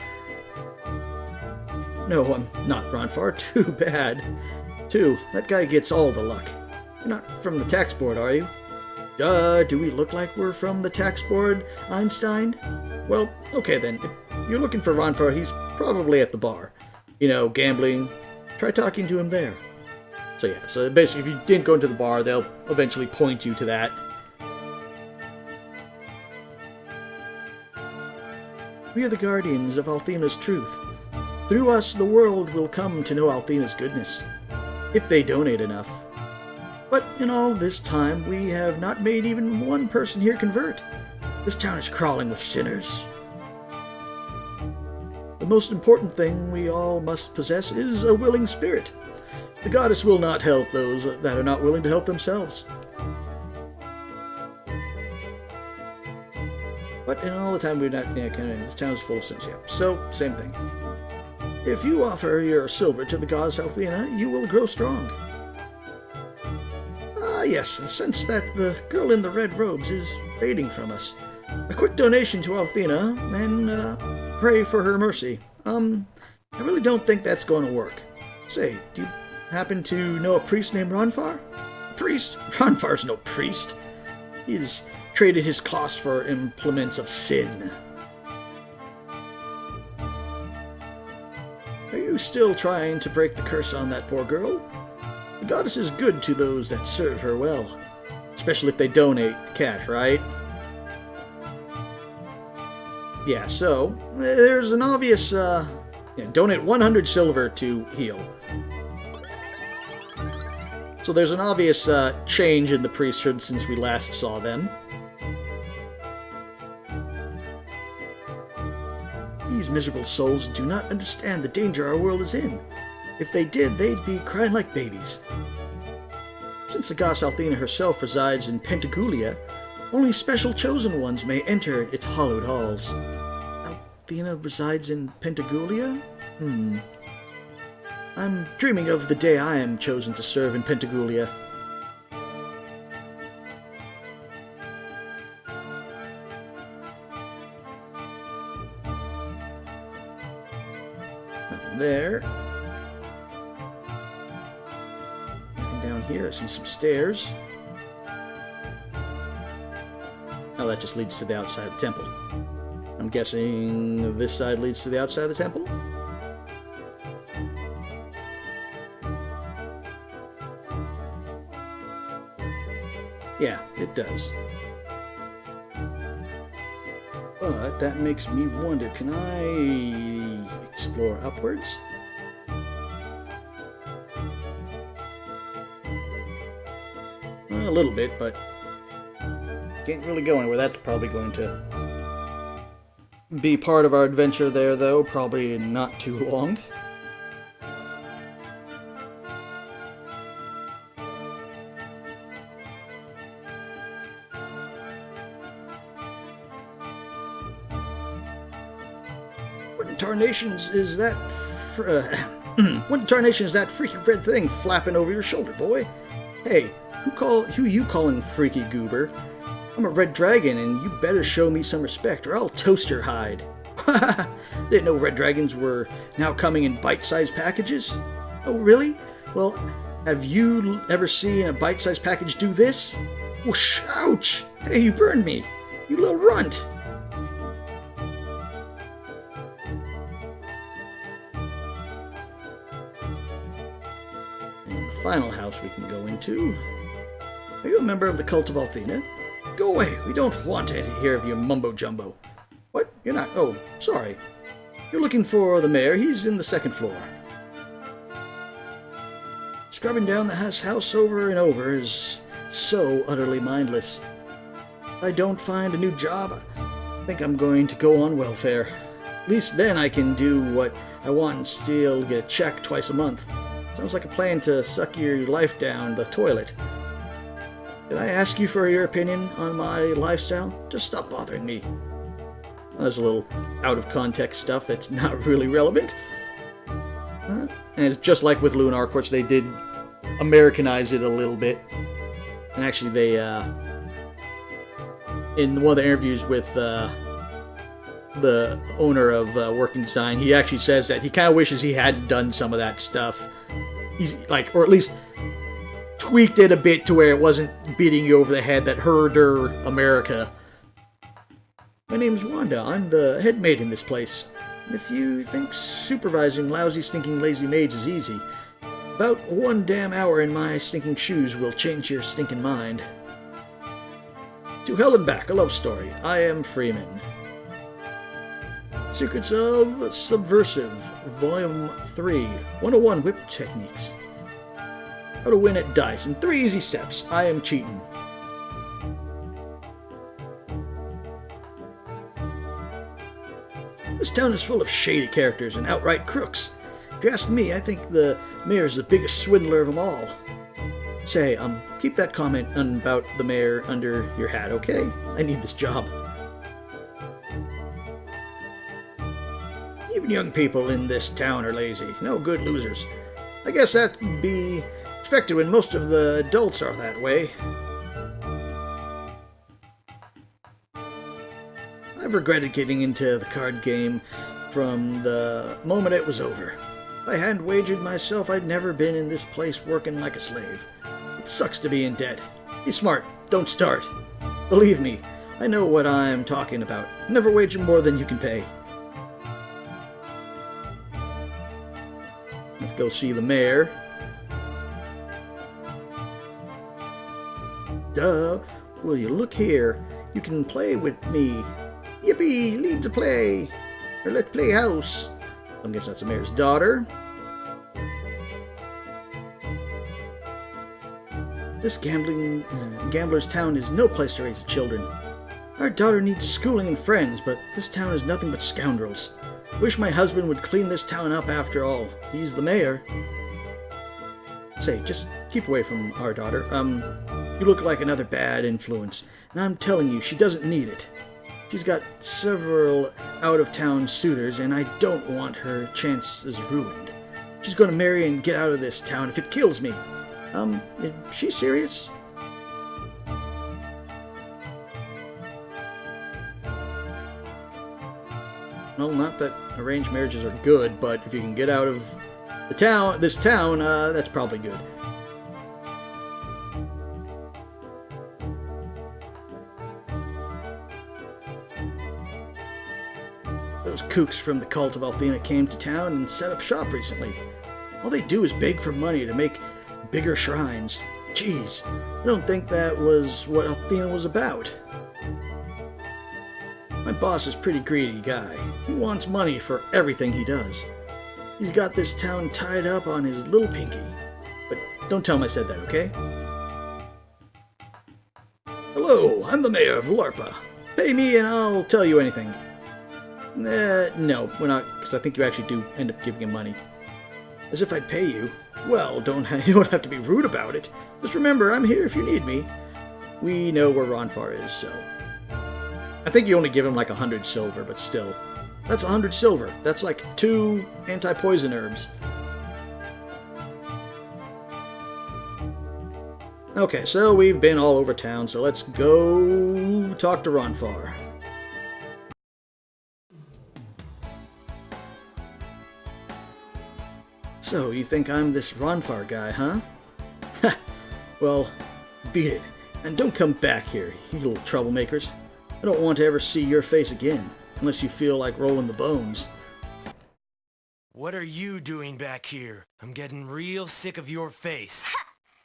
Speaker 1: No, I'm not Ronfar. Too bad. That guy gets all the luck. You're not from the tax board, are you? Duh, do we look like we're from the tax board, Einstein? Well, okay then. If you're looking for Ronfar, he's probably at the bar. You know, gambling. Try talking to him there. So yeah, so basically if you didn't go into the bar, they'll eventually point you to that. We are the guardians of Althena's truth. Through us, the world will come to know Althena's goodness, if they donate enough. But in all this time, we have not made even one person here convert. This town is crawling with sinners. The most important thing we all must possess is a willing spirit. The goddess will not help those that are not willing to help themselves. But in all the time we've not, this town is full of sinners, yeah. So, same thing. If you offer your silver to the goddess Althena, you will grow strong. Yes, sense that the girl in the red robes is fading from us. A quick donation to Althena, and pray for her mercy. I really don't think that's going to work. Say, do you happen to know a priest named Ronfar? Priest? Ronfar's no priest. He's traded his costs for implements of sin. Are you still trying to break the curse on that poor girl? The goddess is good to those that serve her well. Especially if they donate cash, right? Yeah, so, there's an obvious, donate 100 silver to heal. So there's an obvious change in the priesthood since we last saw them. These miserable souls do not understand the danger our world is in. If they did, they'd be crying like babies. Since the goddess Althena herself resides in Pentagulia, only special chosen ones may enter its hallowed halls. Althena resides in Pentagulia? I'm dreaming of the day I am chosen to serve in Pentagulia. Nothing there. Nothing down here. I see some stairs. Oh, that just leads to the outside of the temple. I'm guessing this side leads to the outside of the temple? Yeah, it does. But that makes me wonder, can I explore upwards? A little bit, but can't really go anywhere. That's probably going to be part of our adventure there, though. Probably not too long. What in tarnations is that? What in tarnation is that freaky red thing flapping over your shoulder, boy? Hey, who you calling freaky goober? I'm a red dragon, and you better show me some respect, or I'll toast your hide. Didn't know red dragons were now coming in bite-sized packages? Oh, really? Well, have you ever seen a bite-sized package do this? Whoosh! Ouch! Hey, you burned me! You little runt! And the final house we can go into. Are you a member of the Cult of Althena? Go away! We don't want to hear of your mumbo-jumbo. What? You're not? Oh, sorry. You're looking for the mayor. He's in the second floor. Scrubbing down the house over and over is so utterly mindless. If I don't find a new job, I think I'm going to go on welfare. At least then I can do what I want and still get a check twice a month. Sounds like a plan to suck your life down the toilet. Did I ask you for your opinion on my lifestyle? Just stop bothering me. Well, there's a little out-of-context stuff that's not really relevant. And it's just like with Lunar, of course, they did Americanize it a little bit. And actually, they in one of the interviews with the owner of Working Design, he actually says that he kind of wishes he hadn't done some of that stuff. He's like, or at least tweaked it a bit to where it wasn't beating you over the head that herder America. My name's Wanda. I'm the head maid in this place. If you think supervising lousy, stinking, lazy maids is easy, about 1 damn hour in my stinking shoes will change your stinking mind. To Hell and Back, a love story. I am Freeman. Secrets of Subversive, Volume 3, 101 Whip Techniques. How to win at dice in 3 easy steps. I am cheating. This town is full of shady characters and outright crooks. If you ask me, I think the mayor is the biggest swindler of them all. Say, keep that comment about the mayor under your hat, okay? I need this job. Even young people in this town are lazy. No good losers. I guess that'd be expected when most of the adults are that way. I've regretted getting into the card game from the moment it was over. I hadn't wagered myself, I'd never been in this place working like a slave. It sucks to be in debt. Be smart, don't start. Believe me, I know what I'm talking about. Never wager more than you can pay. Let's go see the mayor. Duh. Will you look here? You can play with me. Yippee! Lead the play! Or let's play house. I guess that's the mayor's daughter. This gambler's town is no place to raise children. Our daughter needs schooling and friends, but this town is nothing but scoundrels. Wish my husband would clean this town up after all. He's the mayor. Say, just keep away from our daughter. You look like another bad influence, and I'm telling you, she doesn't need it. She's got several out-of-town suitors, and I don't want her chances ruined. She's going to marry and get out of this town if it kills me. Is she serious? Well, not that arranged marriages are good, but if you can get out of this town, that's probably good. Those kooks from the cult of Althena came to town and set up shop recently. All they do is beg for money to make bigger shrines. Jeez, I don't think that was what Althena was about. My boss is a pretty greedy guy. He wants money for everything he does. He's got this town tied up on his little pinky. But don't tell him I said that, okay? Hello, I'm the mayor of Larpa. Pay me and I'll tell you anything. No, we're not, because I think you actually do end up giving him money. As if I'd pay you. Well, you don't have to be rude about it. Just remember, I'm here if you need me. We know where Ronfar is, so... I think you only give him like 100 silver, but still. That's 100 silver. That's like 2 anti-poison herbs. Okay, so we've been all over town, so let's go talk to Ronfar. So, you think I'm this Ronfar guy, huh? Ha! Well, beat it. And don't come back here, you little troublemakers. I don't want to ever see your face again, unless you feel like rolling the bones.
Speaker 7: What are you doing back here? I'm getting real sick of your face.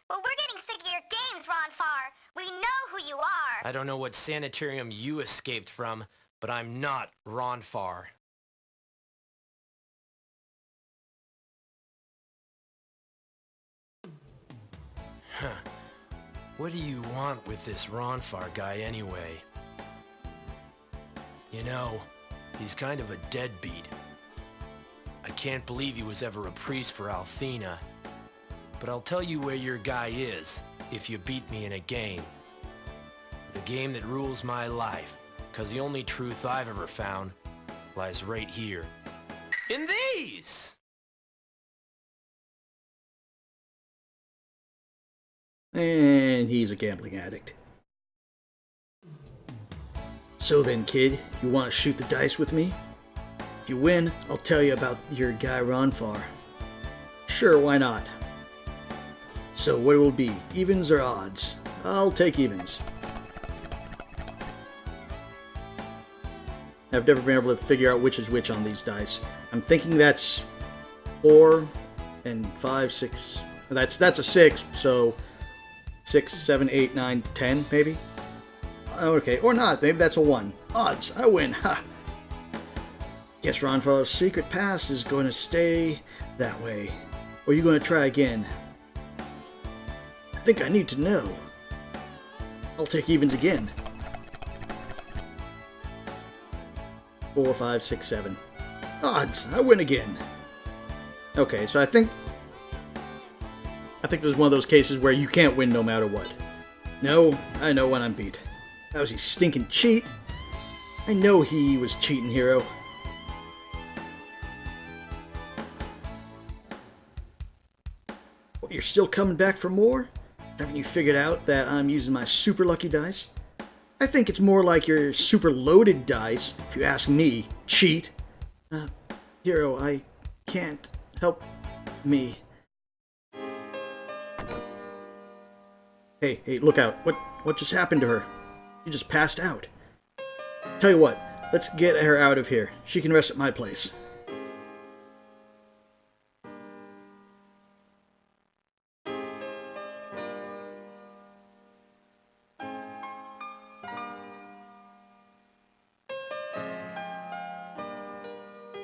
Speaker 4: Well, we're getting sick of your games, Ronfar. We know who you are.
Speaker 7: I don't know what sanitarium you escaped from, but I'm not Ronfar. Huh. What do you want with this Ronfar guy anyway? You know, he's kind of a deadbeat. I can't believe he was ever a priest for Althena. But I'll tell you where your guy is, if you beat me in a game. The game that rules my life, 'cause the only truth I've ever found lies right here. In these!
Speaker 1: And he's a gambling addict. So then, kid, you want to shoot the dice with me? If you win, I'll tell you about your guy Ronfar. Sure, why not? So what will it be, evens or odds? I'll take evens. I've never been able to figure out which is which on these dice. I'm thinking that's 4 and 5, 6. That's a 6, so 6, 7, 8, 9, 10 maybe? Okay, or not. Maybe that's a 1. Odds. I win. Ha! Guess Ronfar's secret past is going to stay that way. Or are you going to try again? I think I need to know. I'll take evens again. 4, 5, 6, 7. Odds. I win again. Okay, so I think this is one of those cases where you can't win no matter what. No, I know when I'm beat. That was he stinking cheat. I know he was cheating, Hero. What, you're still coming back for more? Haven't you figured out that I'm using my super lucky dice? I think it's more like your super loaded dice, if you ask me, cheat. Hero, I can't help me. Hey, look out. What just happened to her? She just passed out. Tell you what, let's get her out of here. She can rest at my place.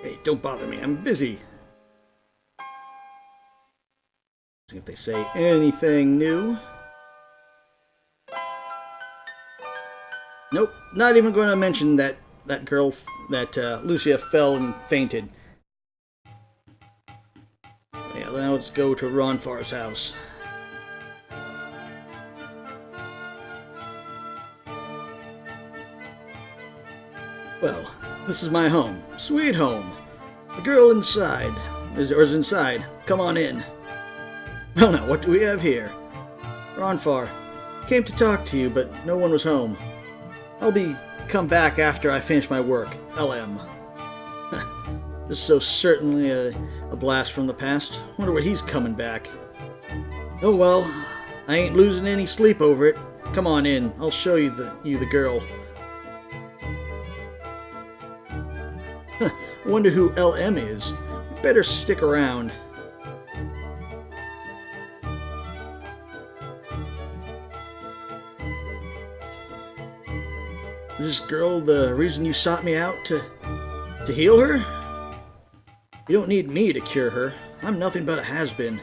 Speaker 1: Hey, don't bother me. I'm busy. See if they say anything new. Nope, not even going to mention that girl, that Lucia fell and fainted. Yeah, now let's go to Ronfar's house. Well, this is my home. Sweet home. The girl inside, is inside. Come on in. Well now, what do we have here? Ronfar. Came to talk to you, but no one was home. I'll come back after I finish my work. LM. This is so certainly a blast from the past. Wonder where he's coming back. Oh well, I ain't losing any sleep over it. Come on in. I'll show you the girl. Wonder who LM is. Better stick around. Is this girl the reason you sought me out to heal her? You don't need me to cure her. I'm nothing but a has-been.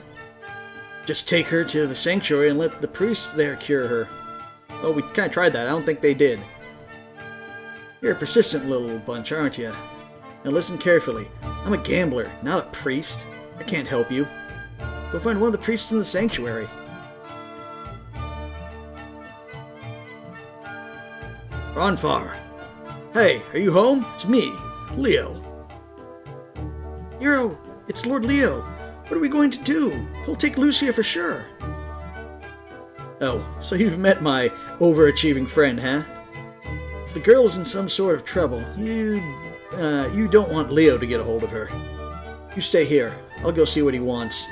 Speaker 1: Just take her to the sanctuary and let the priest there cure her. Oh, we kind of tried that. I don't think they did. You're a persistent little bunch, aren't you? Now listen carefully. I'm a gambler, not a priest. I can't help you. Go find one of the priests in the sanctuary. Ronfar. Hey, are you home? It's me, Leo. Hero, it's Lord Leo. What are we going to do? He'll take Lucia for sure. Oh, so you've met my overachieving friend, huh? If the girl's in some sort of trouble, you don't want Leo to get a hold of her. You stay here. I'll go see what he wants.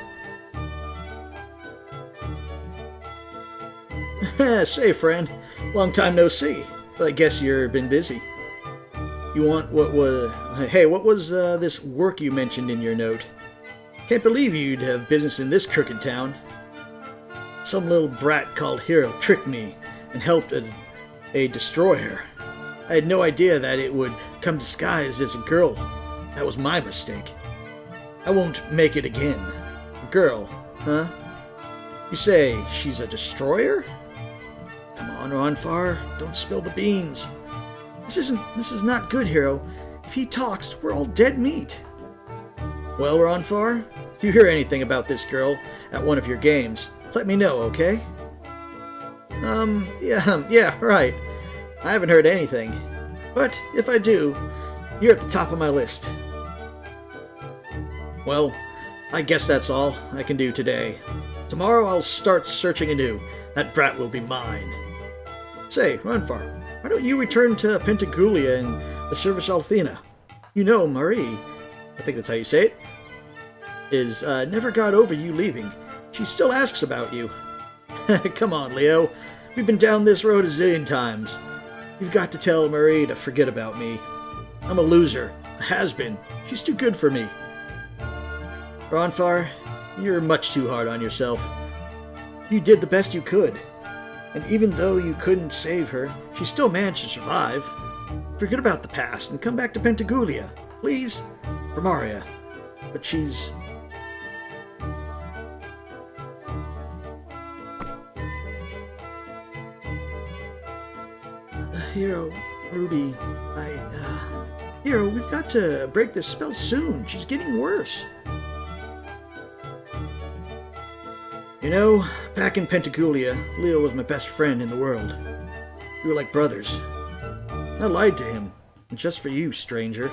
Speaker 1: Say, friend. Long time no see. But I guess you've been busy. You want what was this work you mentioned in your note? Can't believe you'd have business in this crooked town. Some little brat called Hero tricked me and helped a destroyer. I had no idea that it would come disguised as a girl. That was my mistake. I won't make it again. A girl, huh? You say she's a destroyer? Come on, Ronfar, don't spill the beans. This is not good, Hero. If he talks, we're all dead meat. Well, Ronfar, if you hear anything about this girl at one of your games, let me know, okay? Yeah, right. I haven't heard anything. But if I do, you're at the top of my list. Well, I guess that's all I can do today. Tomorrow I'll start searching anew. That brat will be mine. Say, Ronfar, why don't you return to Pentagrulia and the service Althena? You know, Marie, I think that's how you say it, is never got over you leaving. She still asks about you. Come on, Leo. We've been down this road a zillion times. You've got to tell Marie to forget about me. I'm a loser. A has-been. She's too good for me. Ronfar, you're much too hard on yourself. You did the best you could. And even though you couldn't save her, she still managed to survive. Forget about the past and come back to Pentagrulia, please? For Maria. But she's... Hero, Ruby, Hero, we've got to break this spell soon. She's getting worse. You know, back in Pentagrulia, Leo was my best friend in the world. We were like brothers. I lied to him, just for you, stranger.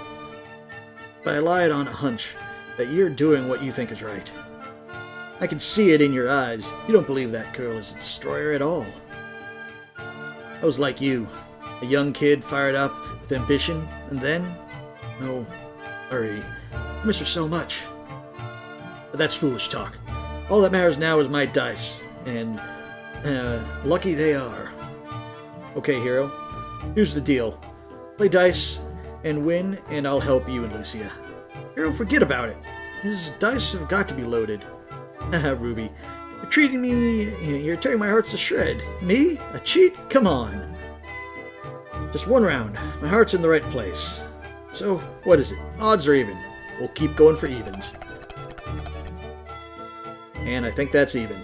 Speaker 1: But I lied on a hunch that you're doing what you think is right. I can see it in your eyes. You don't believe that girl is a destroyer at all. I was like you, a young kid fired up with ambition, and then... Oh, Marie, I miss her so much. But that's foolish talk. All that matters now is my dice, and lucky they are. Okay, Hero, here's the deal. Play dice and win, and I'll help you and Lucia. Hero, forget about it. His dice have got to be loaded. Haha, Ruby, you're treating me... You're tearing my hearts to shred. Me? A cheat? Come on. Just one round. My heart's in the right place. So, what is it? Odds or even? We'll keep going for evens. And I think that's even.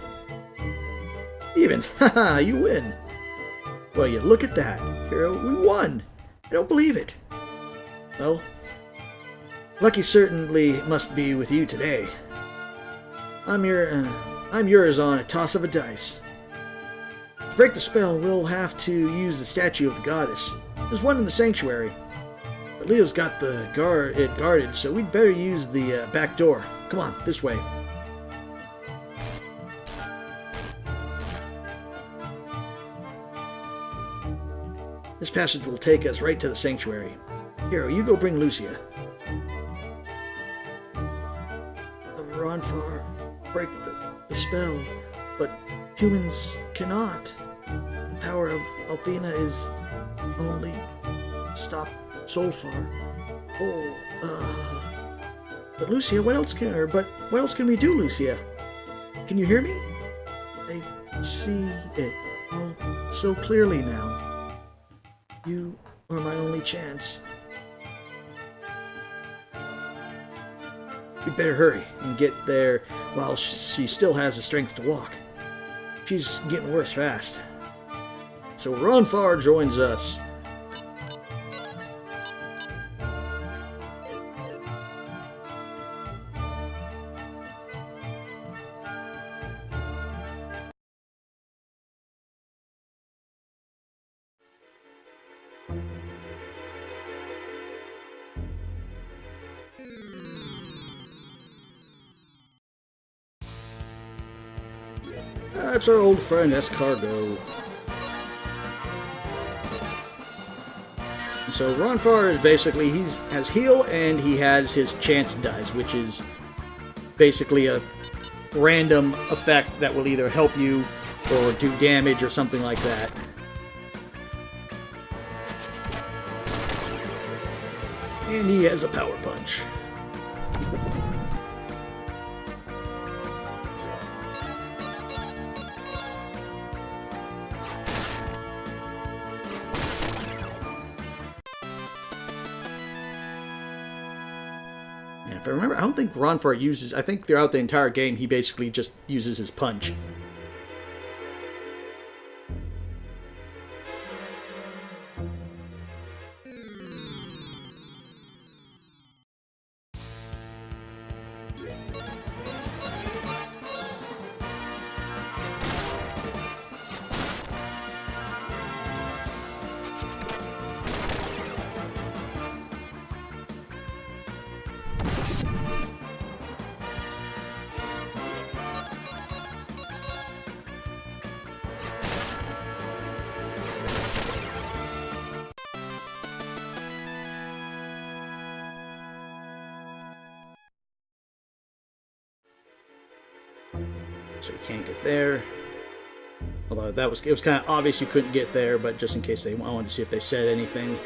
Speaker 1: Even! Haha, you win! Well, you look at that, Hero. We won! I don't believe it. Well, lucky certainly must be with you today. I'm yours on a toss of a dice. To break the spell, we'll have to use the statue of the goddess. There's one in the sanctuary. But Leo's got it guarded, so we'd better use the back door. Come on, this way. This passage will take us right to the sanctuary. Hero, you go bring Lucia. Ronfar break the spell, but humans cannot. The power of Althena is only stop Solfar. But Lucia, what else can we do, Lucia? Can you hear me? I see it all so clearly now. You are my only chance. We'd better hurry and get there while she still has the strength to walk. She's getting worse fast. So Ronfar joins us. That's our old friend Escargot. So Ronfar is basically, he has heal and he has his chance dice, which is basically a random effect that will either help you or do damage or something like that. And he has a power punch. If I remember, I don't think Ronfar uses... I think throughout the entire game, he basically just uses his punch. So you can't get there. Although it was kind of obvious you couldn't get there, but just in case I wanted to see if they said anything.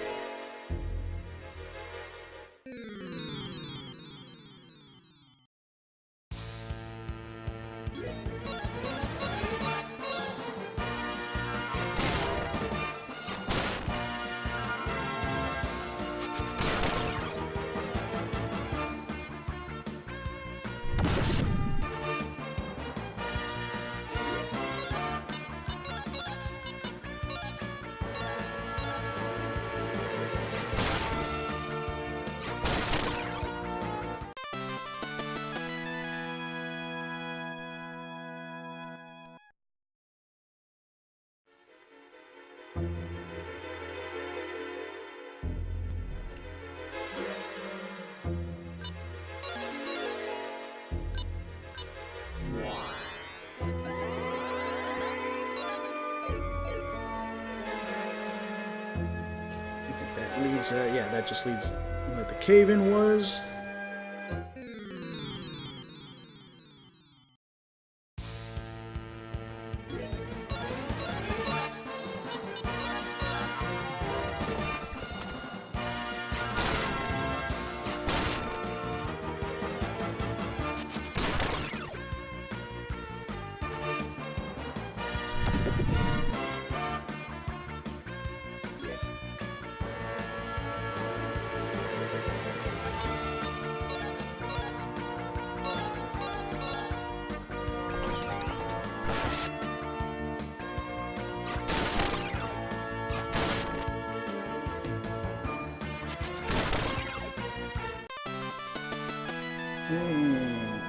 Speaker 1: Yeah, that just leads where the cave-in was.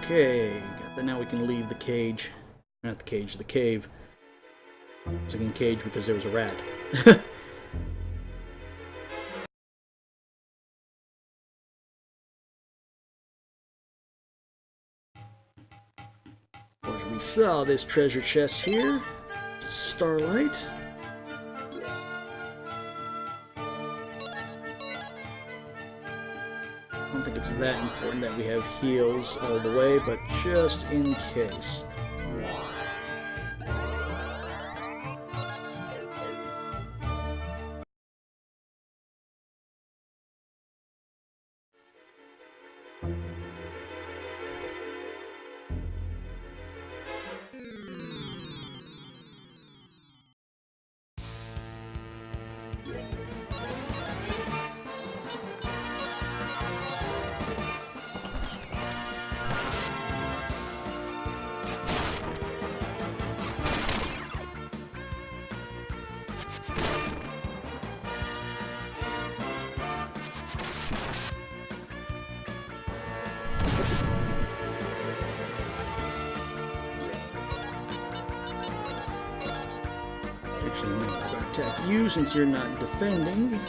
Speaker 1: Okay, got that. Now we can leave the cage. Not the cage, the cave. It's like in cage because there was a rat. Of course, we saw this treasure chest here. Starlight. I don't think it's that important that we have heals all the way, but just in case. Actually, no, I'm going to attack you since you're not defending.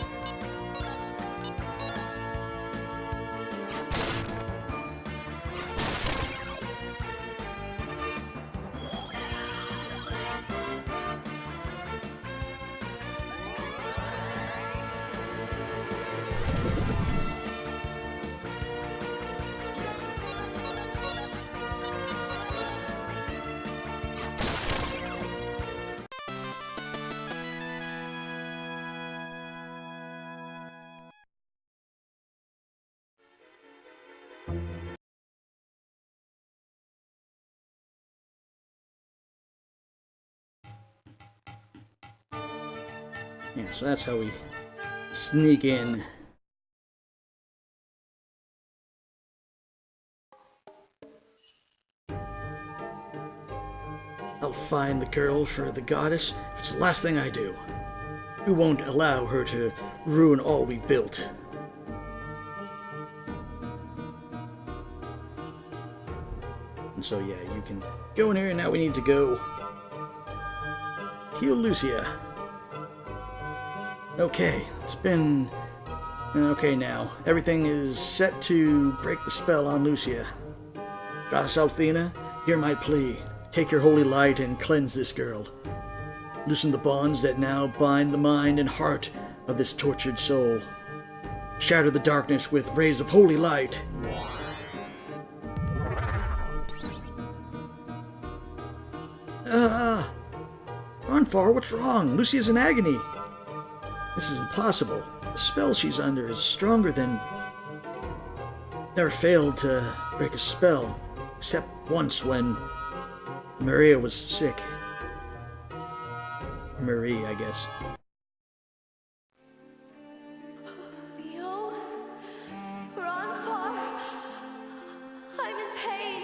Speaker 1: Yeah, so that's how we sneak in. I'll find the girl for the goddess if it's the last thing I do. We won't allow her to ruin all we've built. And so yeah, you can go in here, and now we need to go heal Lucia. Okay, it's been... Okay now. Everything is set to break the spell on Lucia. Goddess Althena, hear my plea. Take your holy light and cleanse this girl. Loosen the bonds that now bind the mind and heart of this tortured soul. Shatter the darkness with rays of holy light. Ronfar, what's wrong? Lucia's in agony. This is impossible. The spell she's under is stronger than... Never failed to break a spell, except once when Maria was sick. Marie, I guess.
Speaker 2: Leo? Ronfar? I'm in pain.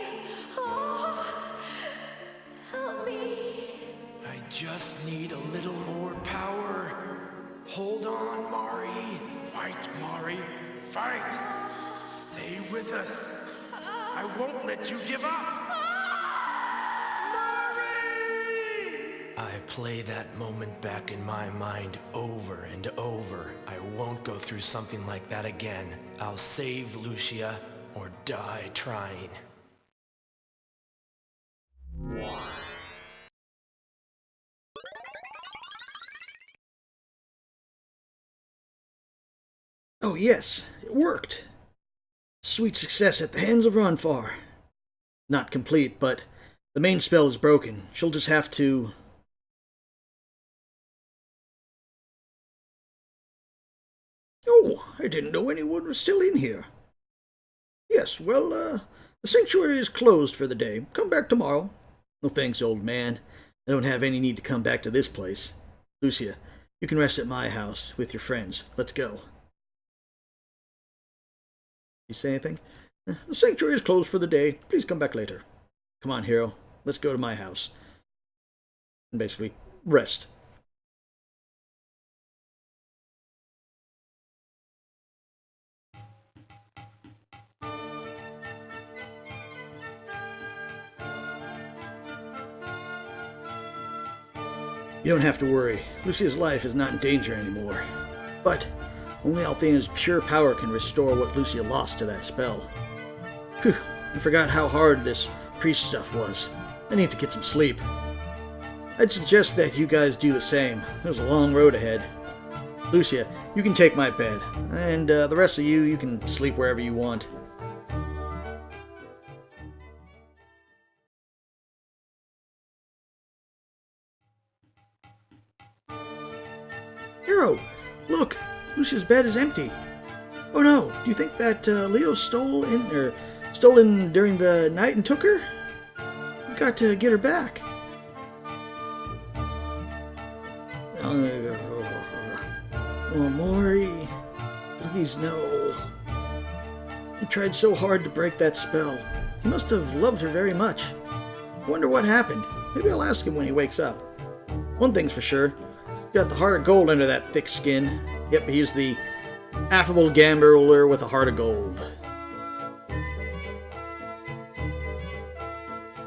Speaker 2: Oh, help me.
Speaker 7: I just need a little more power. Hold on, Mari. Fight, Mari. Fight. Stay with us. I won't let you give up. I play that moment back in my mind over and over. I won't go through something like that again. I'll save Lucia or die trying.
Speaker 1: Oh yes, it worked. Sweet success at the hands of Ronfar. Not complete, but the main spell is broken. She'll just have to... Oh, I didn't know anyone was still in here. Yes, well, the sanctuary is closed for the day. Come back tomorrow. No thanks, old man. I don't have any need to come back to this place. Lucia, you can rest at my house with your friends. Let's go. You say anything? The sanctuary is closed for the day. Please come back later. Come on, hero. Let's go to my house. And basically, rest. You don't have to worry. Lucia's life is not in danger anymore. But only Althena's pure power can restore what Lucia lost to that spell. Whew, I forgot how hard this priest stuff was. I need to get some sleep. I'd suggest that you guys do the same. There's a long road ahead. Lucia, you can take my bed. And the rest of you can sleep wherever you want. Hero, look! Lucia's bed is empty. Oh no, do you think that Leo stolen during the night and took her? We've got to get her back. Oh, Mori, please no. He tried so hard to break that spell. He must have loved her very much. I wonder what happened. Maybe I'll ask him when he wakes up. One thing's for sure. Got the heart of gold under that thick skin. Yep, he's the affable gambler with a heart of gold.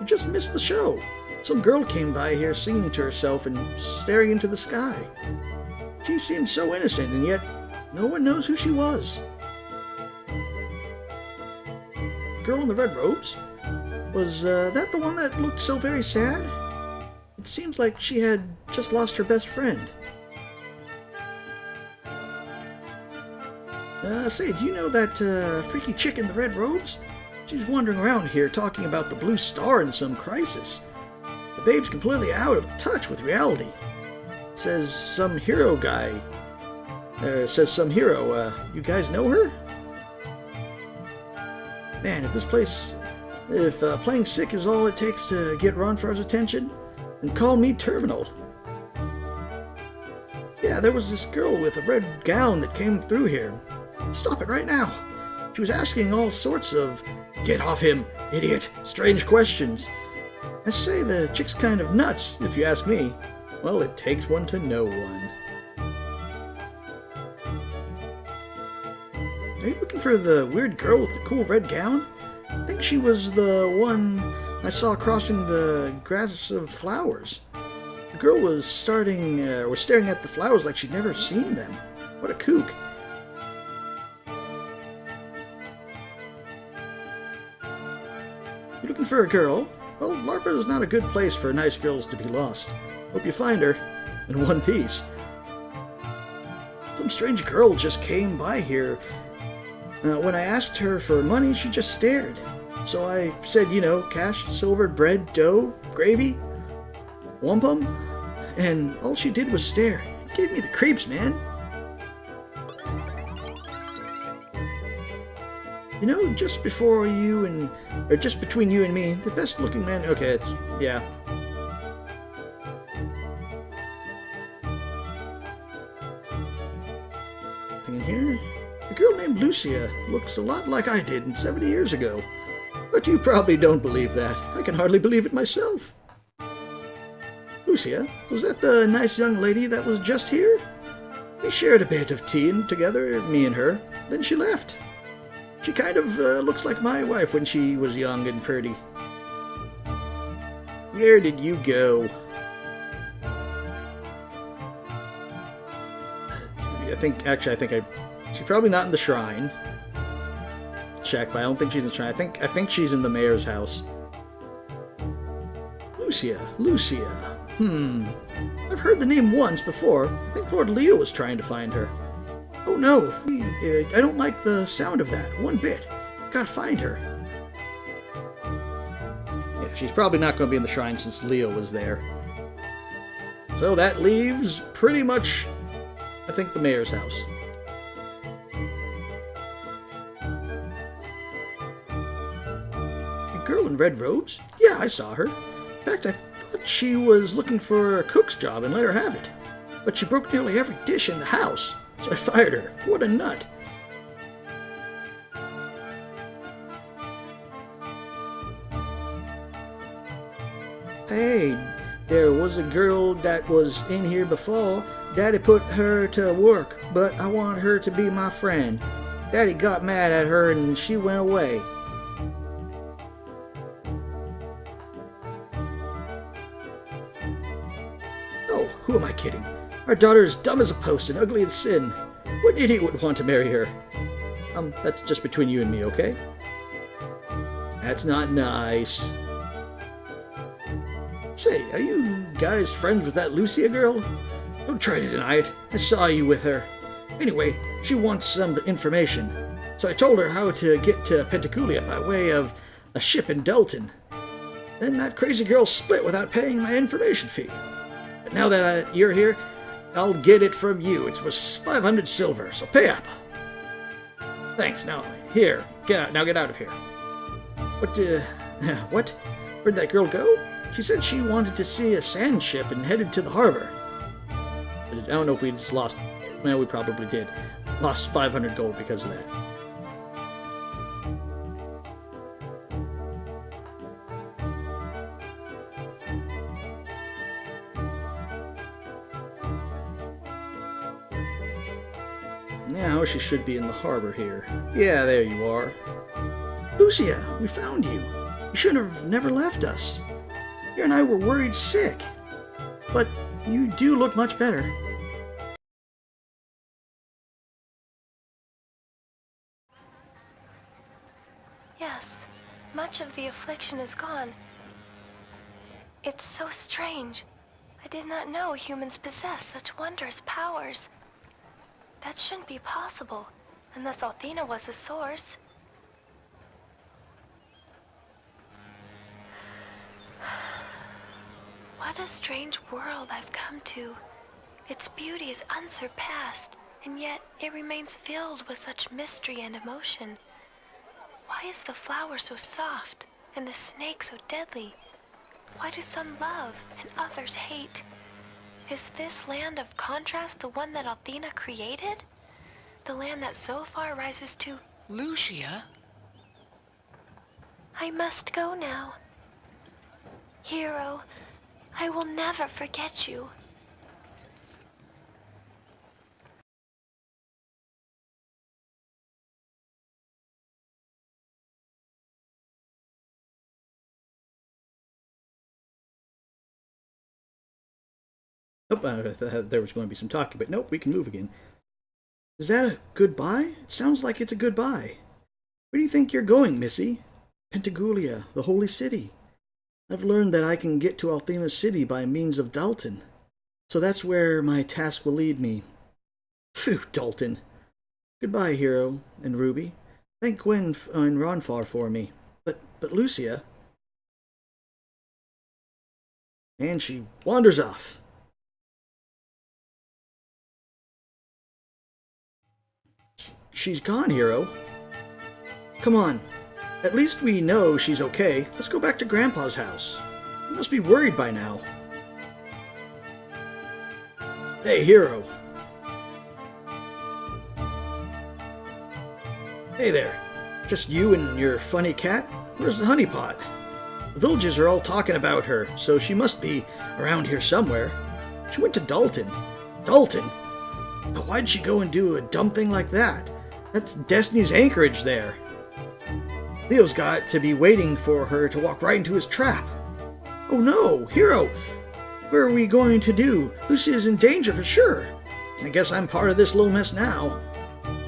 Speaker 1: You just missed the show. Some girl came by here singing to herself and staring into the sky. She seemed so innocent, and yet no one knows who she was. Girl in the red robes? Was that the one that looked so very sad? It seems like she had just lost her best friend. Say, do you know that freaky chick in the red robes? She's wandering around here talking about the blue star in some crisis. The babe's completely out of touch with reality. Says some hero, you guys know her? Man, if playing sick is all it takes to get Ronfar's attention, then call me terminal. Yeah, there was this girl with a red gown that came through here. Stop it right now. She was asking all sorts of "get off him, idiot" strange questions. I say the chick's kind of nuts, if you ask me. Well, it takes one to know one. Are you looking for the weird girl with the cool red gown? I think she was the one I saw crossing the grass of flowers. The girl was staring at the flowers like she'd never seen them. What a kook. You looking for a girl? Well, LARPA is not a good place for nice girls to be lost. Hope you find her in one piece. Some strange girl just came by here. When I asked her for money, she just stared. So I said, cash, silver, bread, dough, gravy. wampum, and all she did was stare. It gave me the creeps, man. You know, just between you and me, the best looking man. Okay, it's yeah. Nothing in here. A girl named Lucia looks a lot like I did 70 years ago. But you probably don't believe that. I can hardly believe it myself. Lucia, was that the nice young lady that was just here? We shared a bit of tea together, me and her. Then she left. She kind of looks like my wife when she was young and pretty. Where did you go? I think she's probably not in the shrine. Check, but I don't think she's in the shrine. I think she's in the mayor's house. Lucia. I've heard the name once before. I think Lord Leo was trying to find her. Oh no, I don't like the sound of that one bit. Gotta find her. Yeah, she's probably not going to be in the shrine since Leo was there. So that leaves pretty much, I think, the mayor's house. A girl in red robes? Yeah, I saw her. In fact, I thought she was looking for a cook's job and let her have it. But she broke nearly every dish in the house. So I fired her. What a nut. Hey, there was a girl that was in here before. Daddy put her to work, but I want her to be my friend. Daddy got mad at her and she went away. Oh, who am I kidding? Our daughter is dumb as a post and ugly as sin. What idiot would want to marry her? That's just between you and me, okay? That's not nice. Say, are you guys friends with that Lucia girl? Don't try to deny it. I saw you with her. Anyway, she wants some information. So I told her how to get to Pentacoolia by way of a ship in Dalton. Then that crazy girl split without paying my information fee. But now that you're here, I'll get it from you. It's worth 500 silver, so pay up. Thanks. Now, here. Get out. Now get out of here. What? Where'd that girl go? She said she wanted to see a sand ship and headed to the harbor. I don't know if we just lost... Well, we probably did. Lost 500 gold because of that. Now she should be in the harbor here. Yeah, there you are. Lucia, we found you. You should have never left us. You and I were worried sick. But you do look much better.
Speaker 2: Yes, much of the affliction is gone. It's so strange. I did not know humans possess such wondrous powers. That shouldn't be possible, unless Althena was the source. What a strange world I've come to. Its beauty is unsurpassed, and yet it remains filled with such mystery and emotion. Why is the flower so soft, and the snake so deadly? Why do some love, and others hate? Is this land of contrast the one that Althena created? The land that so far rises to...
Speaker 3: Lucia?
Speaker 2: I must go now. Hero, I will never forget you.
Speaker 1: Nope, I thought there was going to be some talking, but nope, we can move again. Is that a goodbye? It sounds like it's a goodbye. Where do you think you're going, Missy? Pentagoulia, the holy city. I've learned that I can get to Althena's city by means of Dalton. So that's where my task will lead me. Phew, Dalton. Goodbye, Hero and Ruby. Thank Gwen and Ronfar for me. But Lucia... And she wanders off. She's gone, Hero. Come on. At least we know she's okay. Let's go back to Grandpa's house. He must be worried by now. Hey, Hero. Hey there. Just you and your funny cat? Where's the honeypot? The villagers are all talking about her, so she must be around here somewhere. She went to Dalton. Dalton? But why'd she go and do a dumb thing like that? That's Destiny's anchorage there. Leo's got to be waiting for her to walk right into his trap. Oh no, Hero! What are we going to do? Lucy is in danger for sure. I guess I'm part of this little mess now.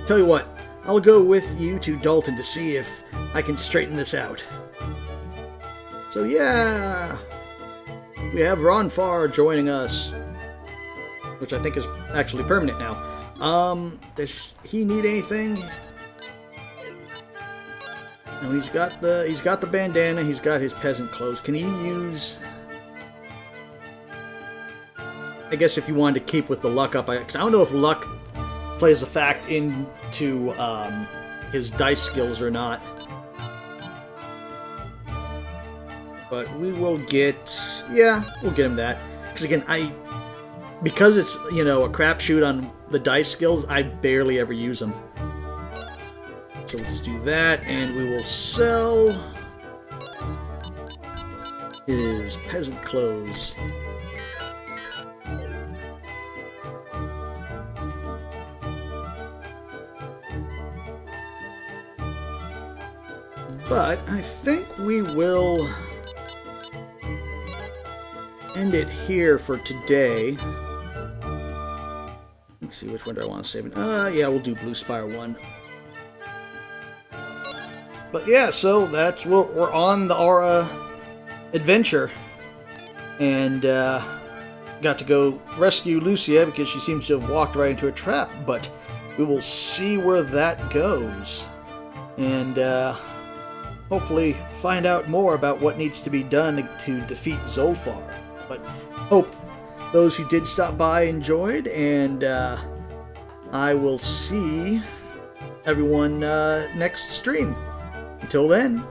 Speaker 1: Tell you what, I'll go with you to Dalton to see if I can straighten this out. So yeah, we have Ron Farr joining us, which I think is actually permanent now. Does he need anything? No, he's got the bandana, he's got his peasant clothes. Can he use... I guess if you wanted to keep with the luck up, because I don't know if luck plays a fact into his dice skills or not. But we will get... yeah, we'll get him that. Because again, because it's, you know, a crapshoot on the dice skills, I barely ever use them. So we'll just do that, and we will sell his peasant clothes. But I think we will end it here for today. Let's see, which one do I want to save? Yeah, we'll do Blue Spire 1. But yeah, so that's what we're on our adventure, and got to go rescue Lucia because she seems to have walked right into a trap. But we will see where that goes, and hopefully find out more about what needs to be done to defeat Zolfar. But hope those who did stop by enjoyed, and I will see everyone next stream. Until then,